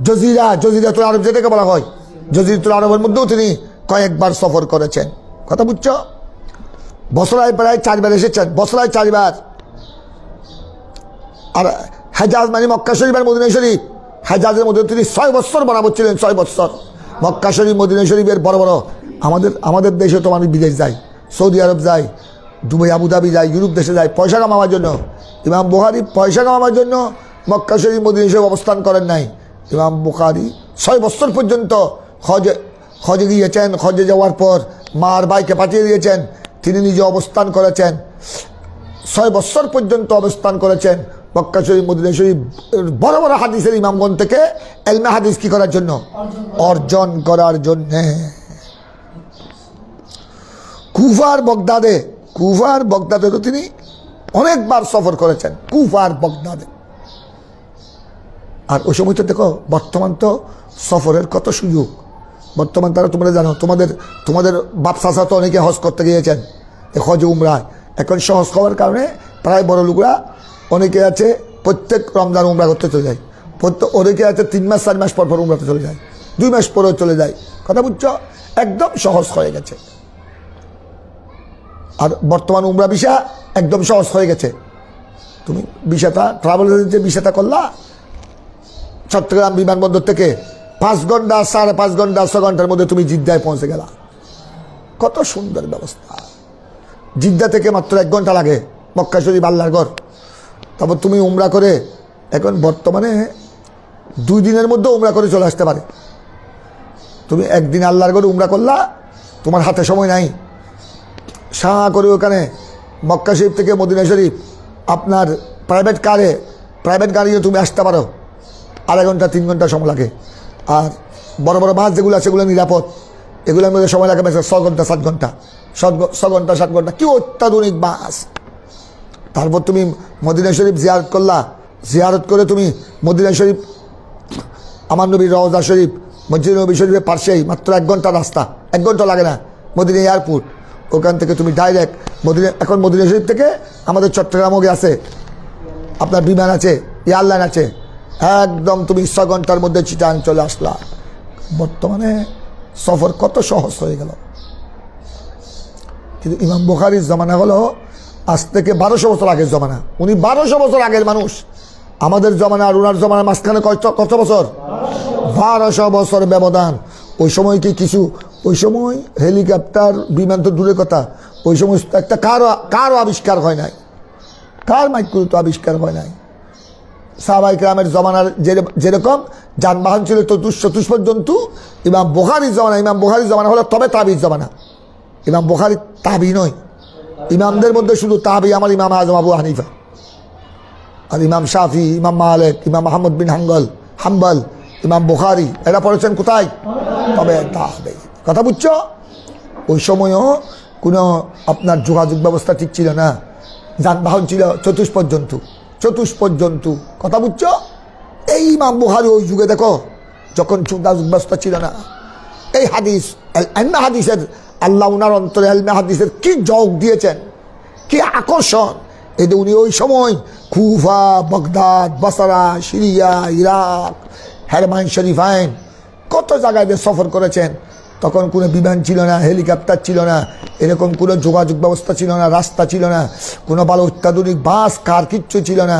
[SPEAKER 1] জজিরাতুল আরব যেটাকে বলা হয়, জজিরাতুল আরবের মধ্যেও তিনি কয়েকবার সফর করেছেন। কথা বুঝছো? বছরায় প্রায় 4 বার এসেছেন, বছরায় 4 বার। আর হেজাজ মানে মক্কা শরীফ আর মদিনা শরীফ, হেজাজের মধ্যে তিনি 6 বছর বরাবর ছিলেন। 6 বছর মক্কা শরীফ, মদিনা শরীফের বড় বড় আমাদের দেশে তো মানুষ বিদেশ যায়, সৌদি আরব যায়, দুবাই, আবুধাবি যায়, ইউরোপ দেশে যায় পয়সা কামাবার জন্য। ইমাম বুখারী পয়সা কামাবার জন্য মক্কা শরীফ, মদিনা শরীফ অবস্থান করেন নাই। ইমাম বুখারী 6 বছর পর্যন্ত হজে গিয়েছেন। হজে যাওয়ার পর মা আর ভাইকে পাঠিয়ে দিয়েছেন, তিনি নিজে অবস্থান করেছেন। 6 বছর পর্যন্ত অবস্থান করেছেন মক্কা শরীফ, মদিনা শরীফ বড় বড় হাদিসের ইমামগণ থেকে ইলমে হাদিস কি করার জন্য? অর্জন করার জন্য। কুফার বগদাদে তো তিনি অনেকবার সফর করেছেন, কুফার বগদাদে। আর ওই সময় তো দেখো, বর্তমান তো সফরের কত সুযোগ। বর্তমান তোমরা জানো, তোমাদের বাপ চাচা তো অনেকে হজ করতে গিয়েছেন, হজ উমরায়। এখন সহজ হওয়ার কারণে প্রায় বড় লোকরা অনেকে আছে প্রত্যেক রমজান উমরা করতে চলে যায়, অনেকে আছে 3 মাস 4 মাস পর উমরাতে চলে যায়, 2 মাস পরেও চলে যায়। কথা বুঝছো? একদম সহজ হয়ে গেছে। আর বর্তমান উমরা ভিসা একদম সহজ হয়ে গেছে। তুমি ভিসাটা, ট্রাভেল এজেন্সি ভিসাটা করলা, চট্টগ্রাম বিমানবন্দর থেকে 5 ঘন্টা, 5.5 ঘন্টা, 6 ঘন্টার মধ্যে তুমি জিদ্দায় পৌঁছে গেলা। কত সুন্দর ব্যবস্থা। জিদ্দা থেকে মাত্র 1 ঘন্টা লাগে মক্কা শরীফ, আল্লাহর ঘর। তারপর তুমি উমরা করে, এখন বর্তমানে 2 দিনের মধ্যে উমরা করে চলে আসতে পারে। তুমি একদিন আল্লাহর ঘরে উমরা করলা, তোমার হাতে সময় নাই, শাহ করে ওখানে মক্কা শরীফ থেকে মদিনা শরীফ আপনার প্রাইভেট গাড়িও তুমি আসতে পারো, 2.5 ঘন্টা 3 ঘন্টা সময় লাগে। আর বড় বড় বাস যেগুলো আছে সেগুলো নিরাপদ, এগুলোর মধ্যে সময় লাগে 6 ঘন্টা 7 ঘন্টা, 6 ঘন্টা 7 ঘন্টা, কি অত্যাধুনিক বাস। তারপর তুমি মদিনা শরীফ জিয়ারত করলা, জিয়ারত করে তুমি মদিনা শরীফ, আমার নবীর রওজা শরীফ, মসজিদ নবী শরীফের পাশেই মাত্র 1 ঘন্টা রাস্তা, 1 ঘন্টা লাগে না, মদিনা এয়ারপোর্ট। ওখান থেকে তুমি ডাইরেক্ট এখন মদিনা শরীফ থেকে আমাদের চট্টগ্রামও আছে, আপনার বিমান আছে, এয়ারলাইন আছে, একদম তুমি 6 ঘন্টার মধ্যে চিটাং চলে আসলা। বর্তমানে সফর কত সহজ হয়ে গেল। কিন্তু ইমাম বুখারীর জমানা হলো আজ থেকে 1200 বছর আগের জমানা। উনি 1200 বছর আগের মানুষ। আমাদের জমানা আর ওনার জমানার মাঝখানে কত বছর? 1200 বছর ব্যবধান। ওই সময় কি কিছু, ওই সময় হেলিকপ্টার, বিমান তো দূরের কথা, ওই সময় একটা কারও আবিষ্কার হয় নাই, কার মাইক্রো তো আবিষ্কার হয় নাই। সাহাবায়ে কেরামের জমানার যেরকম যানবাহন ছিল চতুষ্পদ জন্তু, ইমাম বুখারীর জমানা হলো তবে তাবির জমানা। ইমাম বুখারী তাবি নয়, ইমামদের মধ্যে শুধু তাবি আমার ইমাম আজম আবু হানিফা, আর ইমাম শাফি, ইমাম মালিক, ইমাম আহমদ বিন হাম্বল, ইমাম বুখারী, এরা পড়েছেন কোথায়? তবে তাবি। কথা বুঝছো? ওই সময়ও কোনো আপনার যোগাযোগ ব্যবস্থা ঠিক ছিল না, যানবাহন ছিল চতুষ্পদ জন্তু। কথা বুঝছো? এই ইমাম বুখারী ওই যুগে দেখো যখন যোগাযোগ ব্যবস্থা ছিল না, এই হাদিস এলমে হাদিসের আল্লাহ উনার অন্তরে এলমে হাদিসের কি যোগ দিয়েছেন, কি আকর্ষণ। এই যে উনি ওই সময় কুফা, বাগদাদ, বসরা, সিরিয়া, ইরাক, হারমাইন শরীফাইন কত জায়গায় সফর করেছেন। তখন কোনো বিমান ছিল না, হেলিকপ্টার ছিল না, এরকম কোনো যোগাযোগ ব্যবস্থা ছিল না, রাস্তা ছিল না, কোনো ভালো অত্যাধুনিক বাস কার কিচ্ছু ছিল না,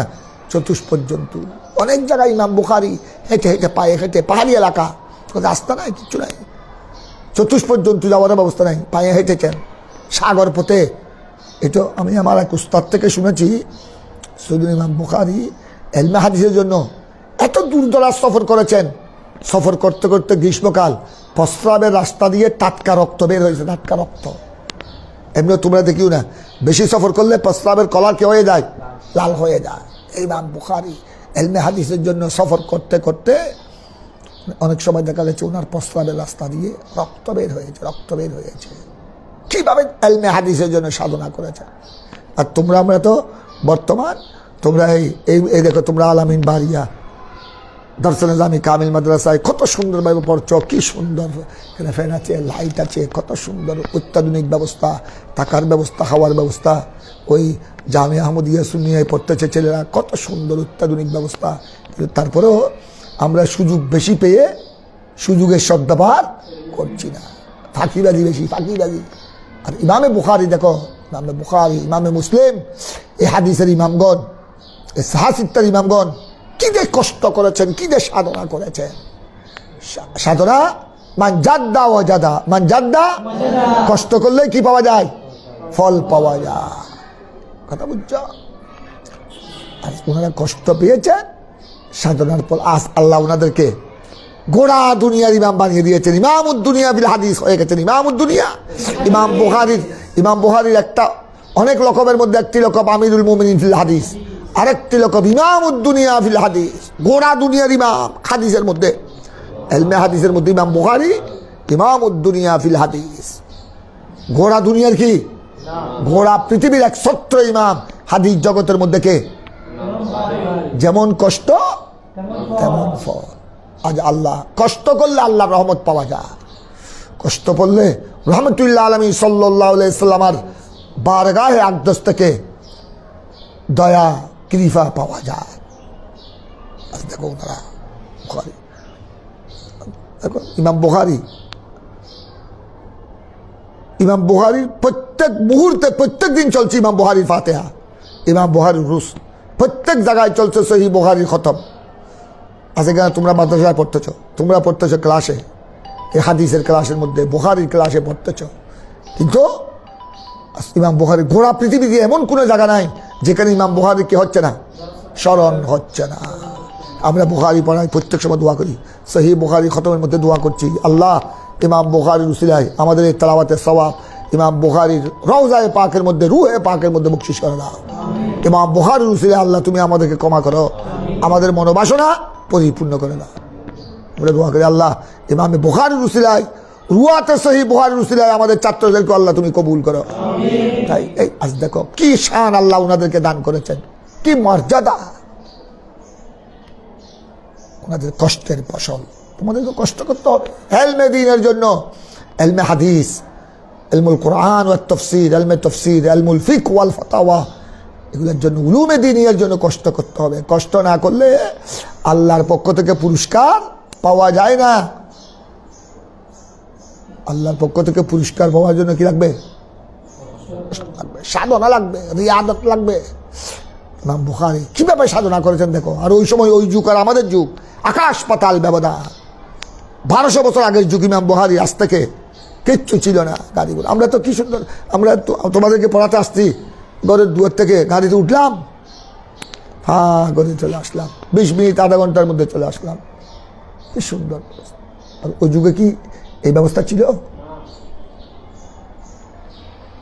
[SPEAKER 1] চতুষ্পদ জন্তু। অনেক জায়গায় ইমাম বুখারী হেঁটে পায়ে হেঁটে, পাহাড়ি এলাকা, রাস্তা নাই, কিচ্ছু নাই, চতুষ্পদ জন্তু যাওয়ার ব্যবস্থা নাই, পায়ে হেঁটেছেন সাগর পথে। এটা আমি আমার এক উস্তাদ থেকে শুনেছি, সৈয়দুল ইমাম বুখারী এলমে হাদিসের জন্য এত দূরদরাজ সফর করেছেন। সফর করতে করতে গ্রীষ্মকাল প্রস্রাবের রাস্তা দিয়ে টাটকা রক্ত বের হয়েছে, টাটকা রক্ত। এমনি তোমরা দেখিও না, বেশি সফর করলে প্রস্রাবের কলার কে হয়ে যায়, লাল হয়ে যায়। ইমাম বুখারী এলমে হাদিসের জন্য সফর করতে করতে অনেক সময় দেখা যাচ্ছে ওনার প্রস্রাবের রাস্তা দিয়ে রক্ত বের হয়েছে। কিভাবে এলমে হাদিসের জন্য সাধনা করেছে। আর আমরা তো বর্তমান তোমরা এই দেখো, তোমরা আলামিন বারিয়া দর্শনে জামি কামিল মাদ্রাসায় কত সুন্দরভাবে পড়ছ, কি সুন্দর এখানে ফ্যান আছে, লাইট আছে, কত সুন্দর অত্যাধুনিক ব্যবস্থা, থাকার ব্যবস্থা, খাওয়ার ব্যবস্থা। ওই জামিয়া আহমদিয়া সুন্নিয়ায় পড়তেছে ছেলেরা, কত সুন্দর অত্যাধুনিক ব্যবস্থা। কিন্তু তারপরেও আমরা সুযোগ বেশি পেয়ে সুযোগের সদ্ব্যবহার করছি না, ফাঁকিবাজি বেশি, ফাঁকিবাজি। আর ইমামে বুখারী দেখো, ইমামে বুখারী, ইমামে মুসলিম, এই হাদিসের ইমামগণ, এই সাহাসিত্তার ইমামগণ কি যে কষ্ট করেছেন, কি যে সাধনা করেছেন। সাধনা মান জাদ্দা, কষ্ট করলে কি পাওয়া যায়, ফল পাওয়া যায়। কথা বুঝছো? আর ওনারা কষ্ট পেয়েছেন, সাধনার ফল আজ আল্লাহ ওনাদেরকে গোড়া দুনিয়ার ইমাম বানিয়ে দিয়েছেন। ইমামুদ্দুনিয়া বিল হাদিস হয়ে গেছেন ইমামুদ্দুনিয়া। ইমাম বুখারীর একটা অনেক লকবের মধ্যে একটি লকব আমিরুল মুমিনিন ফিল হাদিস, আরেকটি লকব ইমামুদ্দুনিয়া ফিল হাদিস, গোড়া দুনিয়ার ইমাম হাদিসের মধ্যে, এলমে হাদিসের মধ্যে ইমাম বুখারী ইমামুদ্দুনিয়া ফিল হাদিস। গোড়া দুনিয়ার কি, গোড়া পৃথিবীর এক ছত্র ইমাম হাদিস জগতের মধ্যে কে? যেমন কষ্ট তেমন ফল। আজ আল্লাহ কষ্ট করলে আল্লাহর রহমত পাওয়া যায়, কষ্ট করলে রহমতুল্লাহ আলামিন সাল্লাল্লাহু আলাইহি সাল্লামের বারগাহে আকদস থেকে দয়া কৃপা পাওয়া যায়। আজ দেখো ওনারা বুখারী, দেখো ইমাম বুখারীর প্রত্যেক মুহূর্তে, প্রত্যেক দিন চলছে ইমাম বুখারীর ফাতিহা, ইমাম বুখারীর রুস, প্রত্যেক জায়গায় চলছে সহিহ বুখারীর খতম। আজকে কেন তোমরা মাদ্রাসায় পড়তেছ, তোমরা পড়তেছ ক্লাসে, এই হাদিসের ক্লাসের মধ্যে, বুখারীর ক্লাসে পড়তেছ, কিন্তু ইমাম বুখারী গোড়া পৃথিবীতে এমন কোনো জায়গা নাই যেখানে ইমাম বুখারী কি হচ্ছে না, স্মরণ হচ্ছে না। আমরা বুখারী পড়াই, প্রত্যেক সময় দোয়া করি, সহিহ বুখারী খতমের মধ্যে দোয়া করছি, আল্লাহ ইমাম বুখারীর উসিলায় আমাদের এই তেলাওয়াতের সওয়াব ইমাম বুখারীর রওজায়ে পাকের মধ্যে, রূহে পাকের মধ্যে বকশিশ করে দাও। ইমাম বুখারীর উসিলায় আল্লাহ তুমি আমাদেরকে ক্ষমা করো, আমাদের মনোবাসনা পরিপূর্ণ করে দাও। আমরা দোয়া করি আল্লাহ ইমামে বুখারীর উসিলায়, রুয়াতে সহিহ বুখারীর উসিলায় আমাদের ছাত্রদেরকে আল্লাহ তুমি কবুল করো। তাই এই আজ দেখো কি শান আল্লাহ ওনাদেরকে দান করেছেন, কি মর্যাদা, ওনাদের কষ্টের ফসল। তোমাদেরকে কষ্ট করতে হবে এলমে দ্বীনের জন্য, এলমে হাদিস, এলমুল কোরআন ওয়াত তাফসীর, এলমে তাফসীর, এলমুল ফিকহ ওয়াল ফাতাওয়া, এগুলোর জন্য, উলুমে দ্বীনের জন্য কষ্ট করতে হবে। কষ্ট না করলে আল্লাহর পক্ষ থেকে পুরস্কার পাওয়া যায় না। আল্লাহর পক্ষ থেকে পুরস্কার পাওয়ার জন্য কি লাগবে? সাধনা লাগবে, রিয়াদত লাগবে। ইমাম বুখারী কিভাবে সাধনা করেছেন দেখো। আর ওই সময় ওই যুগ আর আমাদের যুগ আকাশ পাতাল ব্যবধান। 1200 বছর আগের যুগ ইমাম বুখারী, আজ থেকে কিচ্ছু ছিল না গাড়িগুলো। আমরা তো কি সুন্দর, আমরা তো তোমাদেরকে পড়াতে আসছি, ঘরের দুয়ার থেকে গাড়িতে উঠলাম, হ্যাঁ করে চলে আসলাম, 20 মিনিট আধা ঘন্টার মধ্যে চলে আসলাম। কি সুন্দর। আর ওই যুগে কি এই ব্যবস্থা ছিল?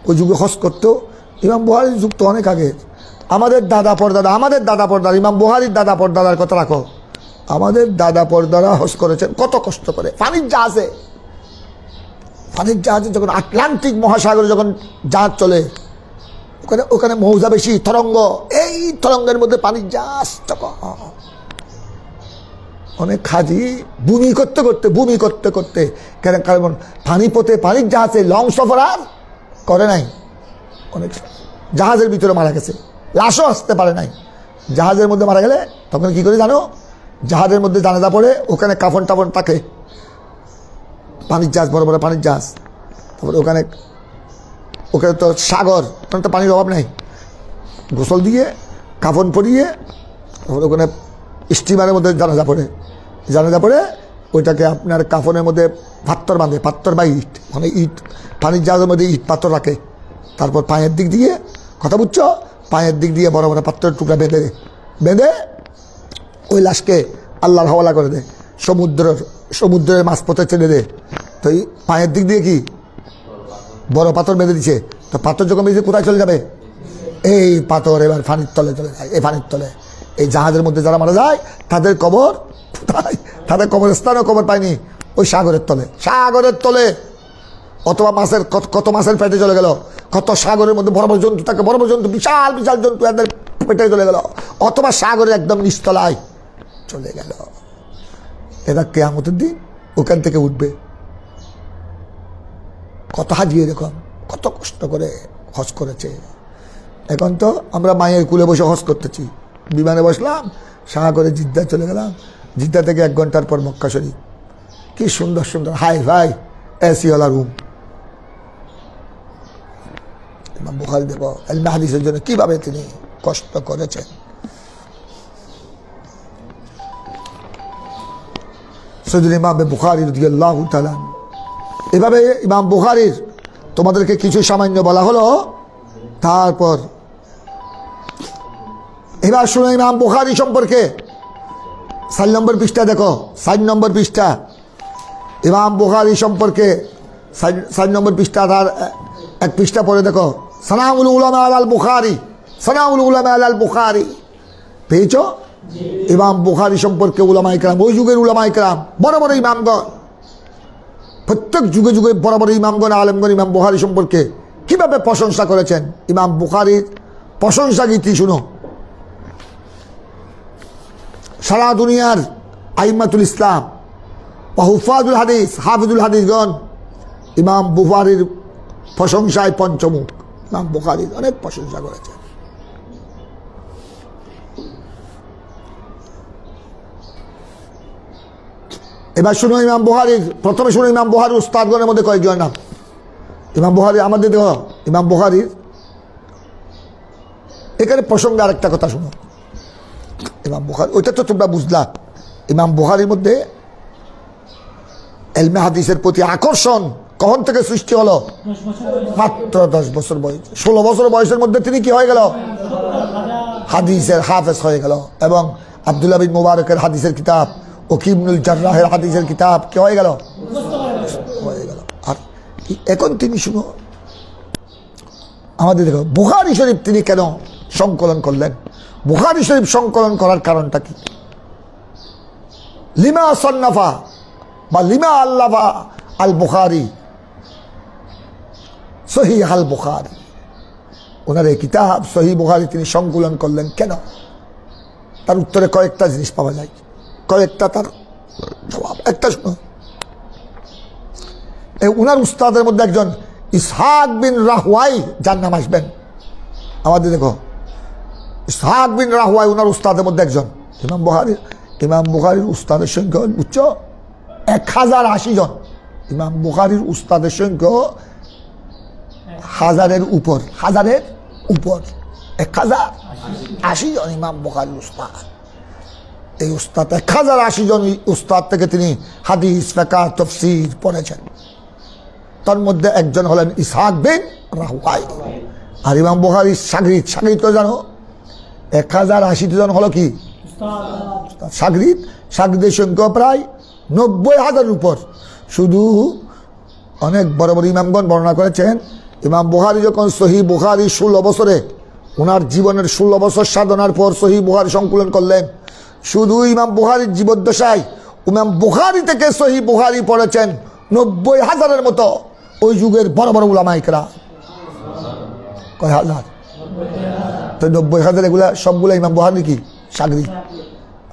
[SPEAKER 1] ওই যুগে হজ করতো। ইমাম বুখারীর যুগ তো অনেক আগে। আমাদের দাদা পরদাদা ইমাম বুখারীর দাদা পরদাদার কথা রাখো, আমাদের দাদা পরদাদা হজ করেছেন কত কষ্ট করে। পানির জাহাজে যখন আটলান্টিক মহাসাগরে যখন জাহাজ চলে, ওখানে মৌজা বেশি, তরঙ্গ, এই তরঙ্গের মধ্যে পানির জাহাজ, অনেক হাজি বমি করতে করতে কারণ পানিপথে পানির জাহাজে লং সফর আর করে নাই, অনেক জাহাজের ভিতরে মারা গেছে, লাশও আসতে পারে নাই। জাহাজের মধ্যে মারা গেলে তখন কি করে জানো? জাহাজের মধ্যে জানাজা পড়ে, ওখানে কাফন টাফন থাকে, পানির জাহাজ, বড় বড় পানির জাহাজ। তারপরে ওখানে তো সাগর, ওখানে তো পানির অভাব নাই। গোসল দিয়ে কাফন পরিয়ে তারপরে ওখানে স্টিমারের মধ্যে জানাজা পড়ে ওইটাকে আপনার কাফনের মধ্যে পাত্তর বাঁধে, পাত্তর বা ইট, মানে ইট পানির জাহাজের মধ্যে ইট পাথর রাখে। তারপর পায়ের দিক দিয়ে, কথা বুঝছো, পায়ের দিক দিয়ে বড় বড় পাত্রের টুকরা বেঁধে ওই লাশকে আল্লাহর হাওয়ালা করে দেয়, সমুদ্রের মাঝপথে ছেড়ে দেয়। তো এই পায়ের দিক দিয়ে কি বড় পাথর বেঁধে দিচ্ছে, তো পাথর যখন বেঁধে কোথায় চলে যাবে? এই পাথর এবার পানির তলে চলে যায়। এই পানির তলে এই জাহাজের মধ্যে যারা মারা যায় তাদের কবর কোথায়? তাদের কবরস্থানও কবর পায়নি, ওই সাগরের তলে। অথবা কত মাছের পেটে চলে গেল, কত সাগরের মধ্যে বড় বড় জন্তু থাকে, বড় বড় জন্তু, বিশাল বিশাল জন্তু এদের পেটে চলে গেল, অথবা সাগরের একদম নিচতলায় চলে গেল। এরা কিয়ামতের দিন ওখান থেকে উঠবে। কত হাজি এরকম কত কষ্ট করে হজ করেছে। এখন তো আমরা মায়ের কুলে বসে হজ করতেছি, বিমানে বসলাম, সাগরে জিদ্দা চলে গেলাম, জিদ্দা থেকে 1 ঘন্টার পর মক্কা শরীফ। কি সুন্দর সুন্দর হাই ফাই এসিওয়ালা রুম। ইমাম বুখারী দেখো ইলমে হাদিসের জন্য কিভাবে তিনি কষ্ট করেছেন। সাইয়্যিদুল ইমাম বুখারী রাদিয়াল্লাহু তাআলা। এভাবে ইমাম বুখারীর তোমাদেরকে কিছু সামান্য বলা হলো। তারপর এবার শুনো ইমাম বুখারী সম্পর্কে 4 নম্বর পৃষ্ঠা দেখো, 4 নম্বর পৃষ্ঠা ইমাম বুখারী সম্পর্কে 4 নম্বর পৃষ্ঠা, তার 1 পৃষ্ঠা পরে দেখো, সানাউল উলামা আল বুখারী, সানাউল উলামা আল বুখারী। পেয়েছো? ইমাম বুখারী সম্পর্কে উলামায়ে কেরাম, ওই যুগের উলামায়ে কেরাম, বড় বড় ইমামগণ, প্রত্যেক যুগে যুগে বড় বড় ইমামগণ আলেমগণ ইমাম বুখারী সম্পর্কে কিভাবে প্রশংসা করেছেন। ইমাম বুখারীর প্রশংসা গীতি শুনো। সারা দুনিয়ার আইম্মাতুল ইসলাম ও হুফাজুল হাদিস, হাফিজুল হাদিসগণ ইমাম বুখারীর প্রশংসায় পঞ্চমুখ। ইমাম বুখারীর অনেক প্রশংসা করেছেন। এবার শুনো ইমাম বুখারীর, প্রথমে শুনো ইমাম বুখারীর উস্তাদগণের মধ্যে কয়েকজনের নাম। ইমাম বুখারী আমাদের দেখো, ইমাম বুখারীর এখানে প্রসঙ্গে আরেকটা কথা শুনো। ইমাম বুখারী, ওইটা তো তোমরা বুঝলা। ইমাম বুখারীর মধ্যে ইলমে হাদিসের প্রতি আকর্ষণ কখন থেকে সৃষ্টি হলো? মাত্র 10 বছর বয়স, 16 বছর বয়সের মধ্যে তিনি কি হয়ে গেল? হাদিসের হাফেজ হয়ে গেল। এবং আব্দুল্লাহ বিন মুবারকের হাদিসের কিতাব, ওকিবনুল জাররাহের হাদিসের কিতাব কি হয়ে গেল? আর এখন তিনি শুনো, আমাদের দেখো বুখারী শরীফ তিনি কেন সংকলন করলেন? বুখারী শরীফ সংকলন করার কারণটা কি? লিমা সন্নাফা বা লিমা আল্লাফা আল বুখারী সহিহ আল বুখারী, ওনার এই কিতাব সহিহ বুখারী তিনি সংকলন করলেন কেন? তার উত্তরে কয়েকটা জিনিস পাওয়া যায়, কয়েকটা তার জবাব। একটা শুনো, উনার উস্তাদের মধ্যে একজন ইসহাক বিন রাহওয়াই, যার নাম আসবেন আমাদের দেখো, ইসহাক বিন রাহওয়াই উনার উস্তাদের মধ্যে একজন। ইমাম বুখারীর উস্তাদের সংখ্যা উচ্চ 1080 জন। ইমাম বুখারীর উস্তাদের সংখ্যা 1000-এর উপর, 1080 জন ইমাম বুখারীর উস্তাদ। এই উস্তাদ 1080 জন উস্তাদ থেকে তিনি হাদিস, ফিকহ, তাফসীর পড়েছেন। তার মধ্যে একজন হলেন ইসহাক বিন রাহওয়াই। আর ইমাম বুখারীর শাগিদ তো জানো, 1080 জন হলো কি সাগরিদ। সাগরিদের সংখ্যা প্রায় 90,000 উপর। শুধু অনেক বড় বড় ইমামগণ বর্ণনা করেছেন, ইমাম বুখারী যখন সহিহ বুখারী 16 বছরে ওনার জীবনের 16 বছর সাধনার পর সহিহ বুখারী সংকলন করলেন, শুধু ইমাম বুখারীর জীবদ্দশায় ইমাম বুখারী থেকে সহিহ বুখারী পড়েছেন 90,000-এর মতো ওই যুগের বড় বড় উলামায়ে কেরাম। কয় হাজার? তো 90,000 এগুলা সবগুলা ইমাম বুখারী কি সাগরিদ।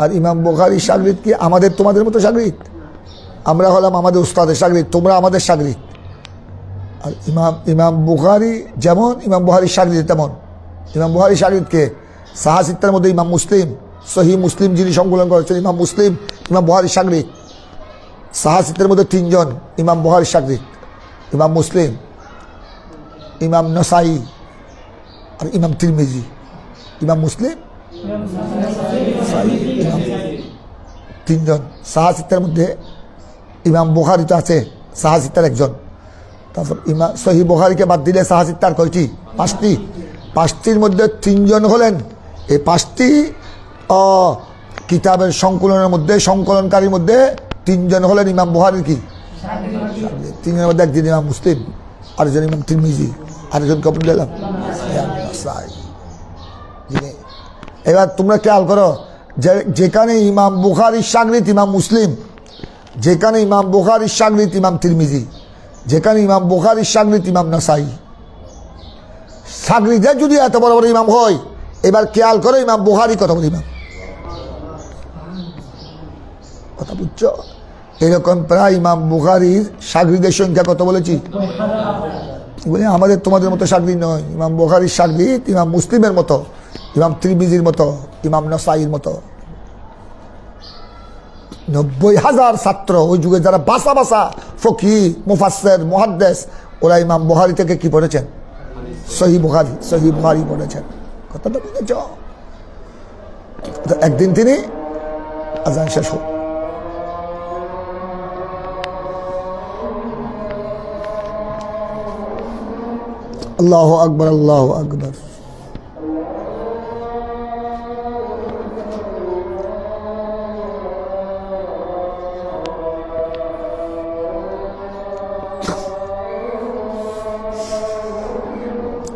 [SPEAKER 1] আর ইমাম বুখারী সাগরিদ কি আমাদের তোমাদের মতো সাগরিদ? আমরা হলাম আমাদের উস্তাদের সাগরিদ, তোমরা আমাদের সাগরিদ। আর ইমাম বুখারী যেমন ইমাম বুখারী সাগরিদ তেমন। ইমাম বুখারী সাগরিদকে সাহাসিত্তার মধ্যে ইমাম মুসলিম, সহিহ মুসলিম যিনি সংকলন করেছেন ইমাম মুসলিম, ইমাম বুখারী সাগরিদ। সাহাসিত্তের মধ্যে 3 জন ইমাম বুখারী সাগরিদ, ইমাম মুসলিম, ইমাম নসাই আর ইমাম তিরমিজি। ইমাম মুসলিম 3 জন। সাহাসিত্তের মধ্যে ইমাম বুখারী তো আছে, সাহাসিত্তার একজন। তারপর সহিহ বুখারীকে বাদ দিলে সাহাসিত্তার কয়টি? 5টি। 5টির মধ্যে 3 জন হলেন, এই 5টি কিতাবের সংকলনের মধ্যে সংকলনকারীর মধ্যে 3 জন হলেন ইমাম বুখারীর কি 3 জনের মধ্যে একজন ইমাম মুসলিম, আরেকজন ইমাম তিরমিজি, আরেকজন কখন গেলাম। এবার তোমরা খেয়াল করো, যেখানে ইমাম বুখারীর সাগরিদ ইমাম মুসলিম, যেখানে ইমাম বুখারীর সাগরিদ ইমাম তিরমিজি, যেখানে ইমাম বুখারীর সাগরিদ ইমাম নাসাই, সাগরিদের যদি এত বড় বড় ইমাম হয়, এবার খেয়াল করো ইমাম বুখারী কত বড় ইমাম। কথা বুঝছো? এরকম প্রায় ইমাম বুখারীর সাগরিদের সংখ্যা কত বলেছি? বলে আমাদের তোমাদের মতো সাগরিদ নয়, ইমাম বুখারীর সাগরিদ ইমাম মুসলিমের মতো, ইমাম তিরমিজির মতো, ইমাম নাসাইর মতো। 90,000 ছাত্র ওই যুগে যারা বাসা বাসা ফকিহ, মুফাসসির, মুহাদ্দিস, ওরা ইমাম বুখারী থেকে কি পড়েছেন? সহিহ বুখারী পড়েছেন। কথাটা বুঝেছ? একদিন তিনি আযান শেষ হোক, আল্লাহু আকবার, আল্লাহু আকবার।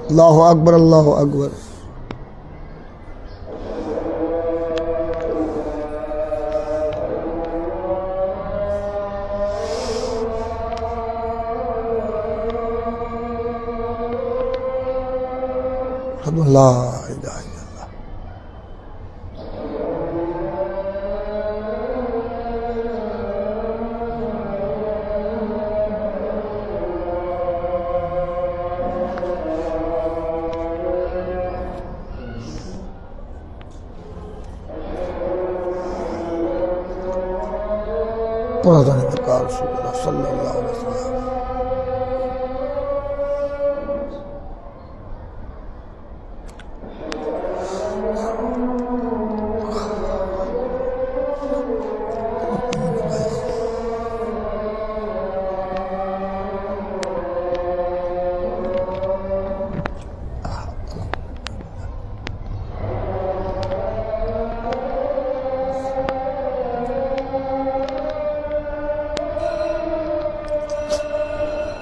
[SPEAKER 1] আল্লাহু আকবার, আল্লাহু আকবার। লা ইলাহা ইল্লাল্লাহ। পড়া জানেন না রাসূলুল্লাহ সাল্লাল্লাহু আলাইহি ওয়াসাল্লাম।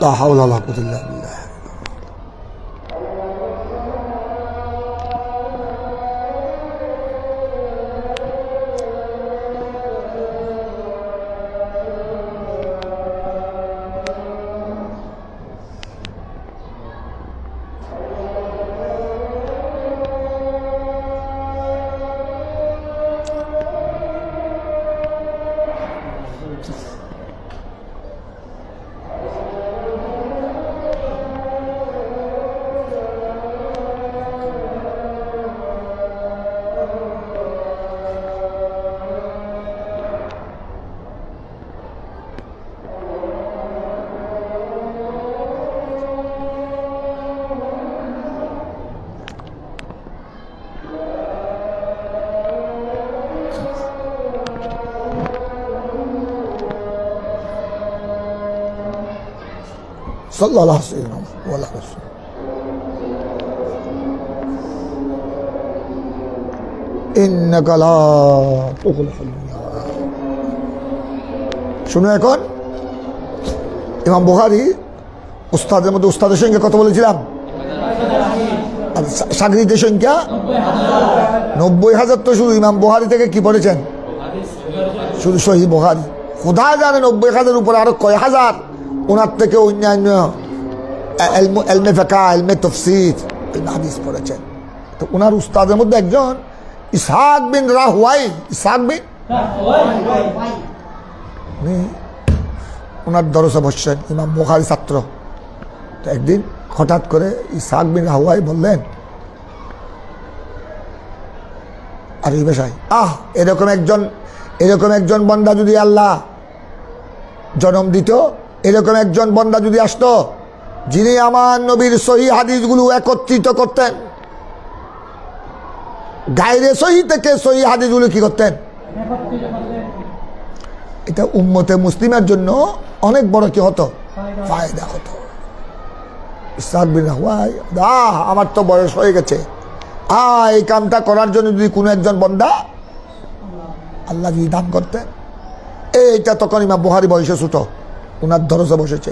[SPEAKER 1] لا حول ولا قوة إلا بالله. صلى الله عليه وسلم ولا رسول ইন্নাকা লা তুখলিফুল মিয়াদ। শুনো, এখন ইমাম বুখারী উস্তাদের মধ্যে উস্তাদের সঙ্গে কত বলেছিলাম, আর সাগরিদের সংখ্যা 90,000। তো শুধু ইমাম বুখারী থেকে কি পড়েছেন, শুধু সহিহ বুখারী। খোদা জানে 90,000 উপরে আরো কয় হাজার ওনার থেকে অন্যান্য এলমে ফিকহ, এলমে তাফসীর, হাদিস পড়েছেন। তো ওনার উস্তাদের মধ্যে একজন ইসহাক বিন রাহওয়াই। ইসহাক বিন ওনার দরসে বসছেন, ইমাম বুখারী ছাত্র। তো একদিন হঠাৎ করে ইসহাক বিন রাহওয়াই বললেন আরবি ভাষায়, এরকম একজন বান্দা যদি আল্লাহ জন্ম দিত, এরকম একজন বান্দা যদি আসতো যিনি আমার নবীর সহিহ হাদিসগুলো একত্রিত করতেন, গায়রে সহিহ থেকে সহিহ হাদিসগুলো কি করতেন, এটা উম্মতে মুসলিমের জন্য অনেক বড় কি হতো, ফায়দা হতো। ইসহাক বিন রাহওয়াই, আমার তো বয়স হয়ে গেছে, এই কামটা করার জন্য যদি কোনো একজন বান্দা আল্লাহ যদি দান করতেন। এইটা তখন ইমাম বুখারী বয়সে ছোট, ওনার দরজে বসেছে।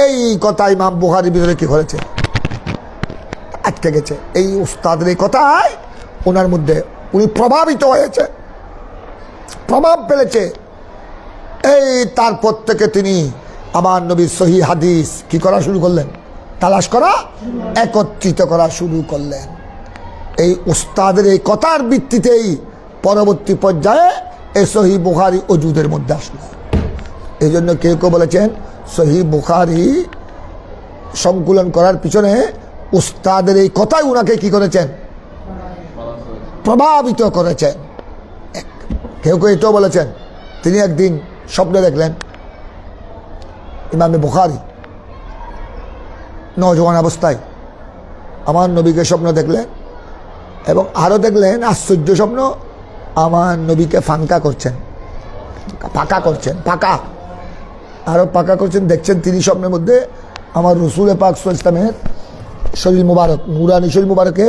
[SPEAKER 1] এই কথা ইমাম বুখারীর ভিতরে কি করেছে, আটকে গেছে। এই উস্তাদের এই কথায় ওনার মধ্যে উনি প্রভাবিত হয়েছে, প্রভাব ফেলেছে। এই তারপর থেকে তিনি আমার নবীর সহিহ হাদিস কি করা শুরু করলেন, তালাশ করা, একত্রিত করা শুরু করলেন। এই উস্তাদের এই কথার ভিত্তিতেই পরবর্তী পর্যায়ে এই সহিহ বুখারী ওজুদের মধ্যে আসলো। এই জন্য কেউ কেউ বলেছেন সহিহ বুখারী সংকলন করার পিছনে উস্তাদের এই কথাই উনাকে কি করেছেন, প্রভাবিত করেছেন। কেউ কেউ এটাও বলেছেন তিনি একদিন স্বপ্নে দেখলেন ইমামে বুখারী নওজোয়ান অবস্থায় আমার নবীকে স্বপ্ন দেখলেন, এবং আরও দেখলেন আশ্চর্য স্বপ্ন, আমার নবীকে ফাঁকা করছেন, ফাঁকা আরো পাকা করছেন। দেখছেন তিনি স্বপ্নের মধ্যে আমার রসুল পাক সাল্লাল্লাহু আলাইহি ওয়াসাল্লামের শরীর মুবারক, নুরানি শরীর মুবারকে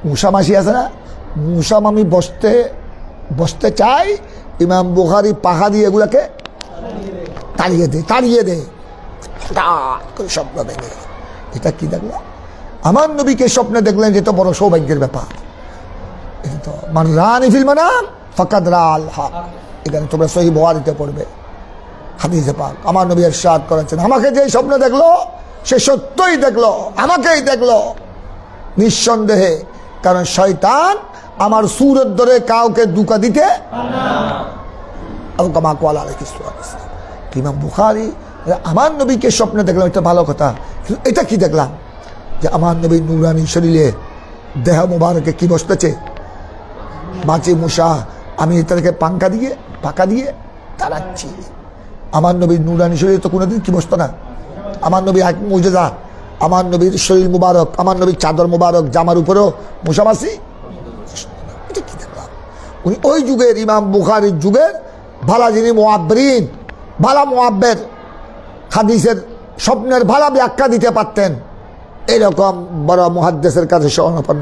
[SPEAKER 1] মুসা মাসি আছে না, মুসা মামি বসতে চাই, ইমাম বুখারী পাখা দিয়ে এগুলাকে তাড়িয়ে দে স্বপ্ন দেখে। এটা কি দেখলাম, আমার নবীকে স্বপ্নে দেখলেন, যে তো বড় সৌভাগ্যের ব্যাপার। এটা তো মান রানি ফিল মানাম ফাকাদ রাআল হক। এখানে তোমরা সহিহ বুখারীতে পড়বে হাদিসে পাক, আমার নবী ইরশাদ করেছেন, আমাকে যে স্বপ্ন দেখলো সে সত্যই দেখলো, আমাকেই দেখলো নিঃসন্দেহে। কারণ শয়তান আমার সুরত ধরে কাউকে দুকা দিতে ইমাম বুখারী আমার নবীকে স্বপ্নে দেখলাম, এটা ভালো কথা, কিন্তু এটা কি দেখলাম যে আমার নবী নুরানি শরীরে দেহ মুবারকে কি বসতেছে, মাছি মশা, আমি তাদেরকে পাকা দিয়ে তাড়াচ্ছি। আমার নবীর নুরানি শরীরে তো কোনোদিন কি বসতো না। আমার নবী এক মুজেজা, আমার নবীর শরীর মুবারক, আমার নবীর চাদর মুবারক, জামার উপরেও মশামাছি। এটা কি দেখলাম, উনি ওই যুগের ইমাম বুখারীর যুগের ভালা যিনি মুআব্বিরিন, ভালা মুআব্বির, হাদিসের স্বপ্নের ভালা ব্যাখ্যা দিতে পারতেন, এরকম বড় মুহাদ্দিসের কাছে শরণাপন্ন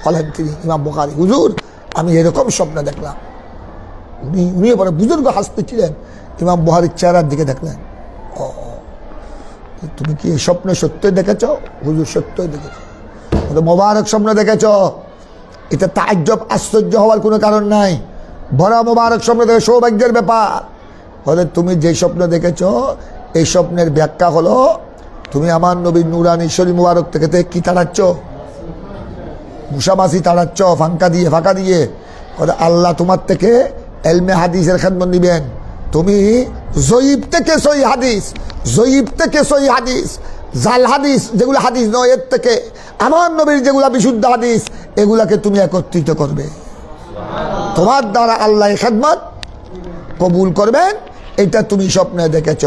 [SPEAKER 1] হলেন তিনি ইমাম বুখারী। হুজুর আমি এরকম স্বপ্ন দেখলাম। উনি বড় বুজুর্গ হাসতেছিলেন, ইমাম বুখারীর চেহারার দিকে দেখলেন, তুমি কি এই স্বপ্ন সত্যই দেখেছ? হুজুর সত্যই দেখেছ। মোবারক স্বপ্ন দেখেছ, এটা তাজ্জব আশ্চর্য হওয়ার কোনো কারণ নাই, বড় মোবারক স্বপ্ন দেখে সৌভাগ্যের ব্যাপার। হলে তুমি যে স্বপ্ন দেখেছ এই স্বপ্নের ব্যাখ্যা হলো তুমি আমার নবীর নুরানি শরীর মুবারক থেকে কি তাড়াচ্ছ, মুসামাসি তাড়াচ্ছ, ফাঁকা দিয়ে। আল্লাহ তোমার থেকে এলমে হাদিসের খেদমত নিবেন। তুমি জয়ীব থেকে সহিহ হাদিস, জাল হাদিস যেগুলো হাদিস নয়, এর থেকে আমার নবীর যেগুলা বিশুদ্ধ হাদিস, এগুলাকে তুমি একত্রিত করবে। তোমার দ্বারা আল্লাহ খেদমত কবুল করবেন। এটা তুমি স্বপ্নে দেখেছ।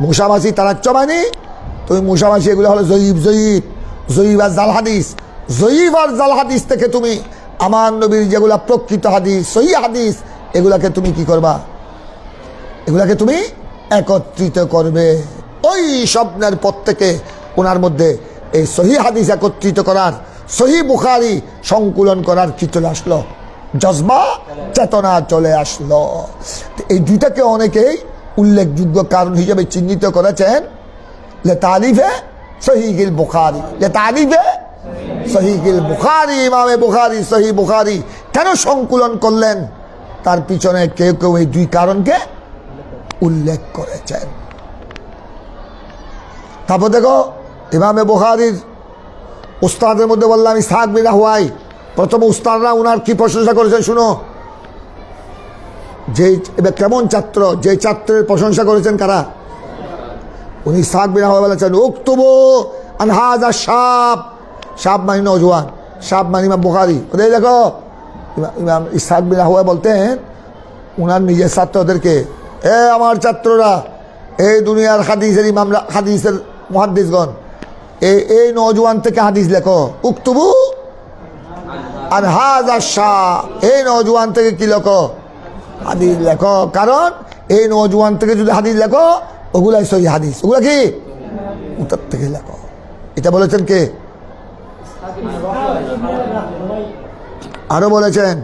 [SPEAKER 1] মুসামাসি তাড়াচ্ছ মানে তুমি মুসামাসি, এগুলো হলো জয়ীব আর জাল হাদিস। জয়ীব আর জাল হাদিস থেকে তুমি আমার নবীর যেগুলা প্রকৃত হাদিস, সহিহ হাদিস, এগুলাকে তুমি কি করবা, এগুলাকে তুমি একত্রিত করবে। ওই স্বপ্নের পর থেকে ওনার মধ্যে এই সহিহ হাদিস একত্রিত করার, সহিহ বুখারী সংকলন করার কি চলে আসলো, জজবা চেতনা চলে আসলো। এই দুইটাকে অনেকেই উল্লেখযোগ্য কারণ হিসেবে চিহ্নিত করেছেন লেতালিফে সহিহুল বুখারী। লেতালিফে সহিহুল বুখারী, ইমামে বুখারী সহিহ বুখারী কেন সংকলন করলেন, তার পিছনে কেউ কেউ এই দুই কারণকে উল্লেখ করেছেন। তারপর দেখো ইমামে বুখারীর উস্তাদের মধ্যে বললাম ইসহাক বিন রাহওয়াই। প্রথম উস্তাদরা উনার কি প্রশংসা করেছেন শুনো। যে কেমন ছাত্র, যে ছাত্রের প্রশংসা করেছেন কারা? উনি ইসহাক বিন রাহওয়াই বলেছেন উক্তুবু আন হাযা শাব। শাব মানে নওজোয়ান, শাব মানে ইমাম বুখারী। ওদের দেখো ইমাম ইসহাক বিন রাহওয়াই বলতেন উনার নিজের ছাত্রদেরকে, আমার ছাত্ররা, এই দুনিয়ার হাদিসের ইমামরা, হাদিসের মুহাদ্দিসগণ, এই নওজোয়ান থেকে হাদিস লেখো। উক্তুবু আন হাযা শাব, এই নওজোয়ান থেকে কি লেখো? হাদিস লেখো। কারণ এই নওজোয়ান থেকে যদি হাদিস লেখো ওগুলাই সহিহ হাদিস, ওগুলা কি উত্তর থেকে লেখো। এটা বলেছেন কে? আরো বলেছেন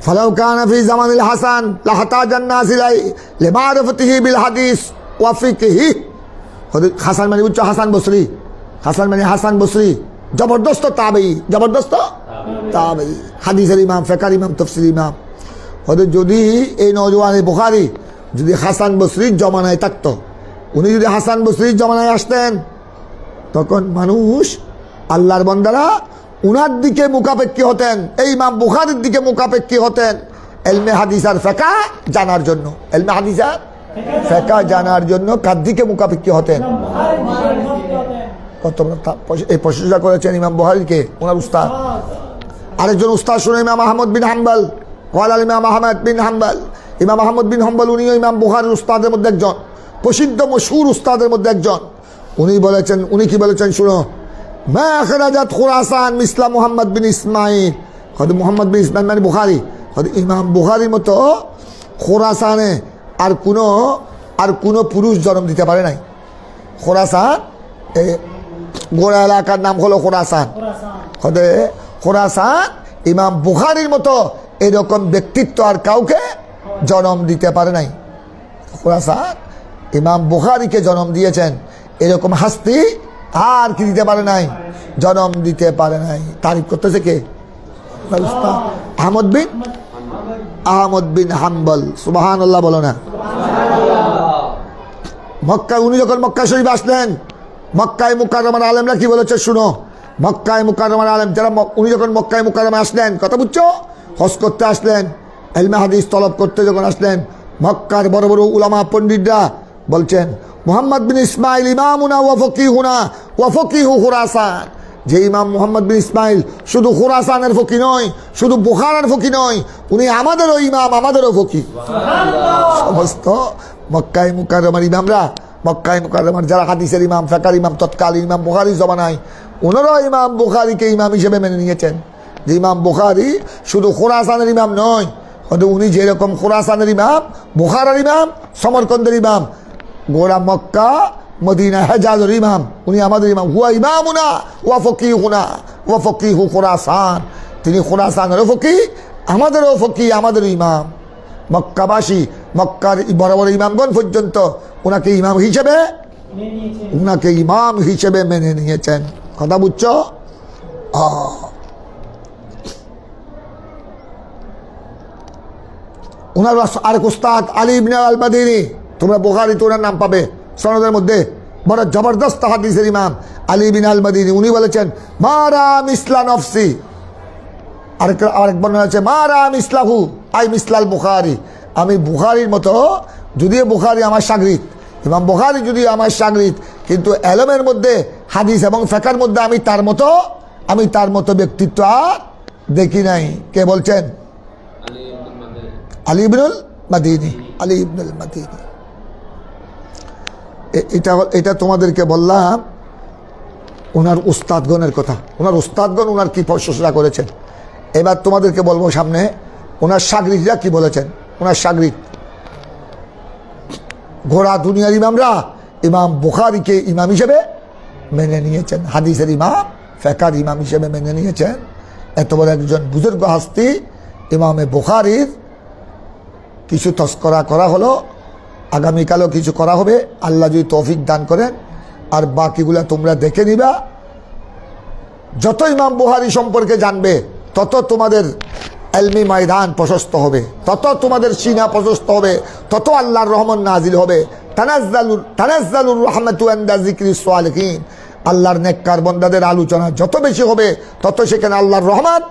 [SPEAKER 1] ফালাউ কানা ফি জামানিল হাসান লাহতাজান নাস ইলাইহি লিমারিফাতিহি বিল হাদিস ওয়া ফিকহি। হাসান মানে উচ্চ হাসান বসরি, হাসান মানে হাসান বসরি জবরদস্ত তাবেঈ, জবরদস্ত তাবেঈ, হাদিসের ইমাম, ফিকহের ইমাম, তাফসীর ইমাম। যদি এই নওজোয়ান বুখারী যদি হাসান বসরির জমানায় থাকতো, উনি যদি হাসান বসরির জমানায় আসতেন, তখন মানুষ আল্লাহর বান্দারা উনার দিকে মুখাপেক্ষী হতেন, এই ইমাম বুখারীর দিকে মুখাপেক্ষী হতেন ইলমে হাদিস আর ফিকহ জানার জন্য। ইলমে হাদিস আর ফিকহ জানার জন্য কার দিকে মুখাপেক্ষী হতেন? কত এই প্রশংসা করেছেন ইমাম বুখারীকে ওনার উস্তাদ। আরেকজন উস্তাদ শুনে ইমাম আহমদ বিন হাম্বল। ওয়াল ইমাম আহমদ বিন হাম্বল, ইমাম আহমদ বিন হাম্বল উনিও ইমাম বুখারীর উস্তাদের মধ্যে একজন, প্রসিদ্ধ মশহুর উস্তাদের মধ্যে একজন। উনি বলেছেন, উনি কি বলেছেন শুনো, মা আখরাজাত খুরাসান মিসলা মুহাম্মদ বিন ইসমাইল। হয়তো মুহাম্মদ বিন ইসমাইল মানে বুখারী, হয়তো ইমাম বুখারীর মতো খুরাসানে আর কোনো পুরুষ জন্ম দিতে পারে নাই। খুরাসান এই গোড়া এলাকার নাম হলো খুরাসান। হয়তো খুরাসান ইমাম বুখারীর মতো এরকম ব্যক্তিত্ব আর কাউকে জন্ম দিতে পারে নাই। খুরাসান ইমাম বুখারীকে জন্ম দিয়েছেন, এরকম হাস্তি আর কি দিতে পারে নাই, জন্ম দিতে পারে নাই। তারিফ করতেছে কে? আহমদ বিন হাম্বল। সুবহানাল্লাহ বলো না। মক্কা, উনি যখন মক্কা শরীফ আসলেন, মক্কায় মুকাররমার আলেমরা কি বলেছে শুনো। মক্কায় মুকাররমার আলেম যারা, উনি যখন মক্কায় মুকাররমা আসলেন, কথা বুঝছো, হজ করতে আসলেন, ইলমে হাদিস তলব করতে যখন আসলেন, মক্কার বড় বড় উলামা পণ্ডিতরা বলছেন মুহাম্মদ বিন ইসমাইল ইমামুনা ওয়া ফকিহুনা ওয়া ফকিহু খুরাসান। যে ইমাম মুহাম্মদ বিন ইসমাইল শুধু খুরাসানের ফকি নয়, শুধু বুখারার ফকি নয়, উনি আমাদেরও ইমাম, আমাদেরও ফকি। সমস্ত মক্কায় মুকাররমার ইমামরা, মক্কায় মুকাররমার যারা হাদিসের ইমাম, ফিকহের ইমাম, তৎকালীন ইমাম বুখারীর জমানায়, ওনারাও ইমাম বুখারীকে ইমাম হিসেবে মেনে নিয়েছেন। যে ইমাম বুখারী শুধু খুরাসানের ইমাম নয়, হয়তো উনি যেরকম খুরাসানের ইমাম, বুখারার ইমাম, সমরকন্দের ইমাম, গোড়া মক্কা মদিনা হেজাজের ইমাম, উনি আমাদের ইমাম। হুয়া ইমামুনা ওয়া ফকিহুনা ওয়া ফকিহু খুরাসান। তিনি খুরাসানেরও ফকি, আমাদেরও ফকি, আমাদের ইমাম। মক্কাবাসী, মক্কার বড় বড় ইমামগণ পর্যন্ত ওনাকে ইমাম হিসেবে মেনে নিয়েছেন। কথা বুঝছো? ওনার আরেক উস্তাদ আলী ইবনে আল মাদিনী, তোমরা বুখারীতে ওনার নাম পাবে সনদের মধ্যে, বড় জবরদস্ত হাদিসের ইমাম আলী ইবনে আল মাদিনী। উনি বলেছেন মারা মিসলা নফসি। আরেক বর্ণনা আছে মারা মিসলাহু আই মিসলাল বুখারী। আমি বুখারীর মতো, যদিও বুখারী আমার শাগরিদ, ইমাম বুখারী যদিও আমার শাগরিদ, কিন্তু এলমের মধ্যে, হাদিস এবং ফিকহের মধ্যে আমি তার মতো ব্যক্তিত্ব আর দেখি নাই। কে বলছেন? আলী ইবনুল মাদিনী। আলী ইবনুল মাদিনী। এটা তোমাদেরকে বললাম ওনার উস্তাদগণের কথা। ওনার উস্তাদগণ ওনার কি প্রশংসা করেছেন। এবার তোমাদেরকে বলবো সামনে ওনার শাগরিদরা কি বলেছেন। ওনার শাগরিদ গোড়া দুনিয়ার ইমামরা ইমাম বুখারীকে ইমাম হিসেবে মেনে নিয়েছেন, হাদিসের ইমাম, ফিকহের ইমাম হিসেবে মেনে নিয়েছেন। এত বড় একজন বুজুর্গ হাস্তি ইমামে বুখারীর কিছু তস্করা করা হলো, আগামীকালও কিছু করা হবে, আল্লাহ যদি তৌফিক দান করেন। আর বাকিগুলা তোমরা দেখে নিবা। যত ইমাম বুখারী সম্পর্কে জানবে তত তোমাদের ইলমি ময়দান প্রশস্ত হবে, তত তোমাদের সিনা প্রশস্ত হবে, তত আল্লাহর রহমত নাজিল হবে। তানাজ্জালুর রাহমাতু ইনদা যিকরিস সালিহিন, আল্লাহর নেককার বান্দাদের আলোচনা যত বেশি হবে তত সেখানে আল্লাহর রহমত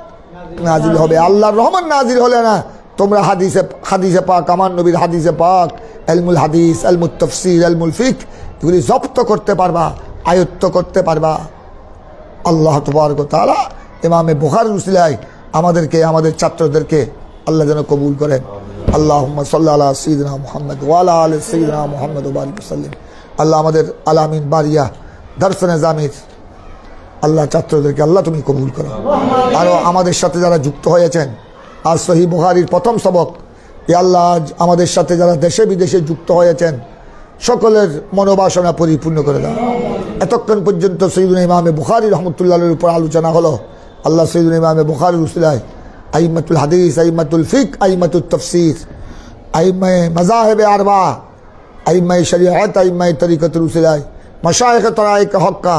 [SPEAKER 1] নাজিল হবে। আল্লাহর রহমত নাজিল হলে না তোমরা হাদিসে পাক, আমার নবীর হাদিসে পাক, ইলমুল হাদিস, ইলমুত তাফসীর, ইলমুল ফিকহ এগুলি জব্দ করতে পারবা, আয়ত্ত করতে পারবা। আল্লাহ তাবারক ওয়া তাআলা ইমামে বুখারীর উসিলায় আমাদেরকে, আমাদের ছাত্রদেরকে আল্লাহ যেন কবুল করেন। আল্লাহুম্মা সাল্লি আলা সাইয়্যিদিনা মুহাম্মদ ওয়া আলা আলি সাইয়্যিদিনা মুহাম্মদ ওয়া বারিক ওয়াসাল্লিম। আল্লাহ আমাদের আলামিন বারিয়া দারস নিজামির আল্লাহ ছাত্রদেরকে আল্লাহ তুমি কবুল করো। আরও আমাদের সাথে যারা যুক্ত হয়েছেন আজ সহিহ বুখারীর প্রথম সবক, এ আল্লাহ আমাদের সাথে যারা দেশে বিদেশে যুক্ত হয়েছেন সকলের মনোবাসনা পরিপূর্ণ করে দাও। এতক্ষণ পর্যন্ত সাইয়্যিদুনা ইমামে বুখারী রহমতুল্লাহর উপর আলোচনা হলো। আল্লাহ সাইয়্যিদুনা ইমামে বুখারীর উসিলায় আইম্মাতুল হাদিস, আইম্মাতুল ফিকহ, আইম্মাতুত তাফসীর, আইম্মায়ে মাযাহিবে আরবা, আইম্মায়ে শরীআত, আইম্মায়ে তরিকতের উসিলায়, মাশায়েখে তরায়েক হক্কা,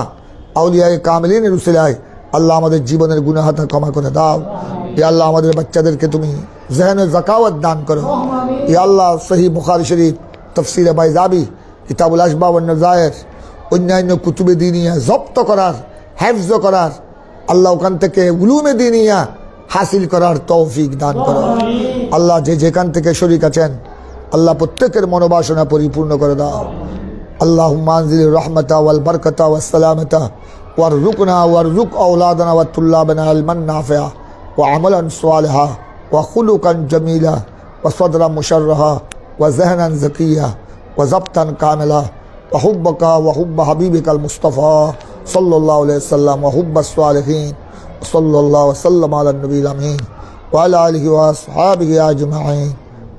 [SPEAKER 1] আউলিয়ায়ে কামিলিনের উসিলায় আল্লাহ আমাদের জীবনের গুনাহাতা ক্ষমা করে দাও। ইয়া আল্লাহ আমাদের বাচ্চাদেরকে তুমি জেহনে যাকাওয়াত দান করো। ইয়া আল্লাহ সহিহ বুখারী শরীফ, তাফসীরে বাইজাবি, কিতাবুল আশবাব ওয়ান নাযায়ের, অন্যান্য কুতুবে দীনিয়া জব্ত করার, হেফজ করার, আল্লাহ ওখান থেকে উলুমে দীনিয়া হাসিল করার তৌফিক দান করো। আল্লাহ যে যেখান থেকে শরীক আছেন আল্লাহ প্রত্যেকের মনোবাসনা পরিপূর্ণ করে দাও। আল্লাহুম্মা আনজিল রাহমাতা ওয়াল বারাকাতা ওয়াস সালামাতা ওয়ারযুকনা ওয়ারযুক আওলাদানা ওয়া তুল্লাবানা ইলমান নাফিআ ওয়া আমালান সালিহা ওয়া খুলুকান জামিলা ওয়া সাদরান মুশarraha ওয়া যহনান যাকিয়া ওয়া যাবতান কামিলা ওয়া হুব্বাকা ওয়া হুব্বা হাবিবিকাল মুস্তাফা সাল্লাল্লাহু আলাইহি ওয়াসাল্লাম ওয়া হুব্বাস সালিহিন সাল্লাল্লাহু ওয়াসাল্লাম আলা নবিয়িল আমিন ওয়া আলা আলিহি ওয়া আসহাবিহি আজমাইন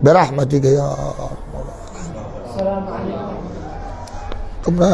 [SPEAKER 1] বিরহমাতিকা ইয়া আরহামার রাহিমিন। তোমরা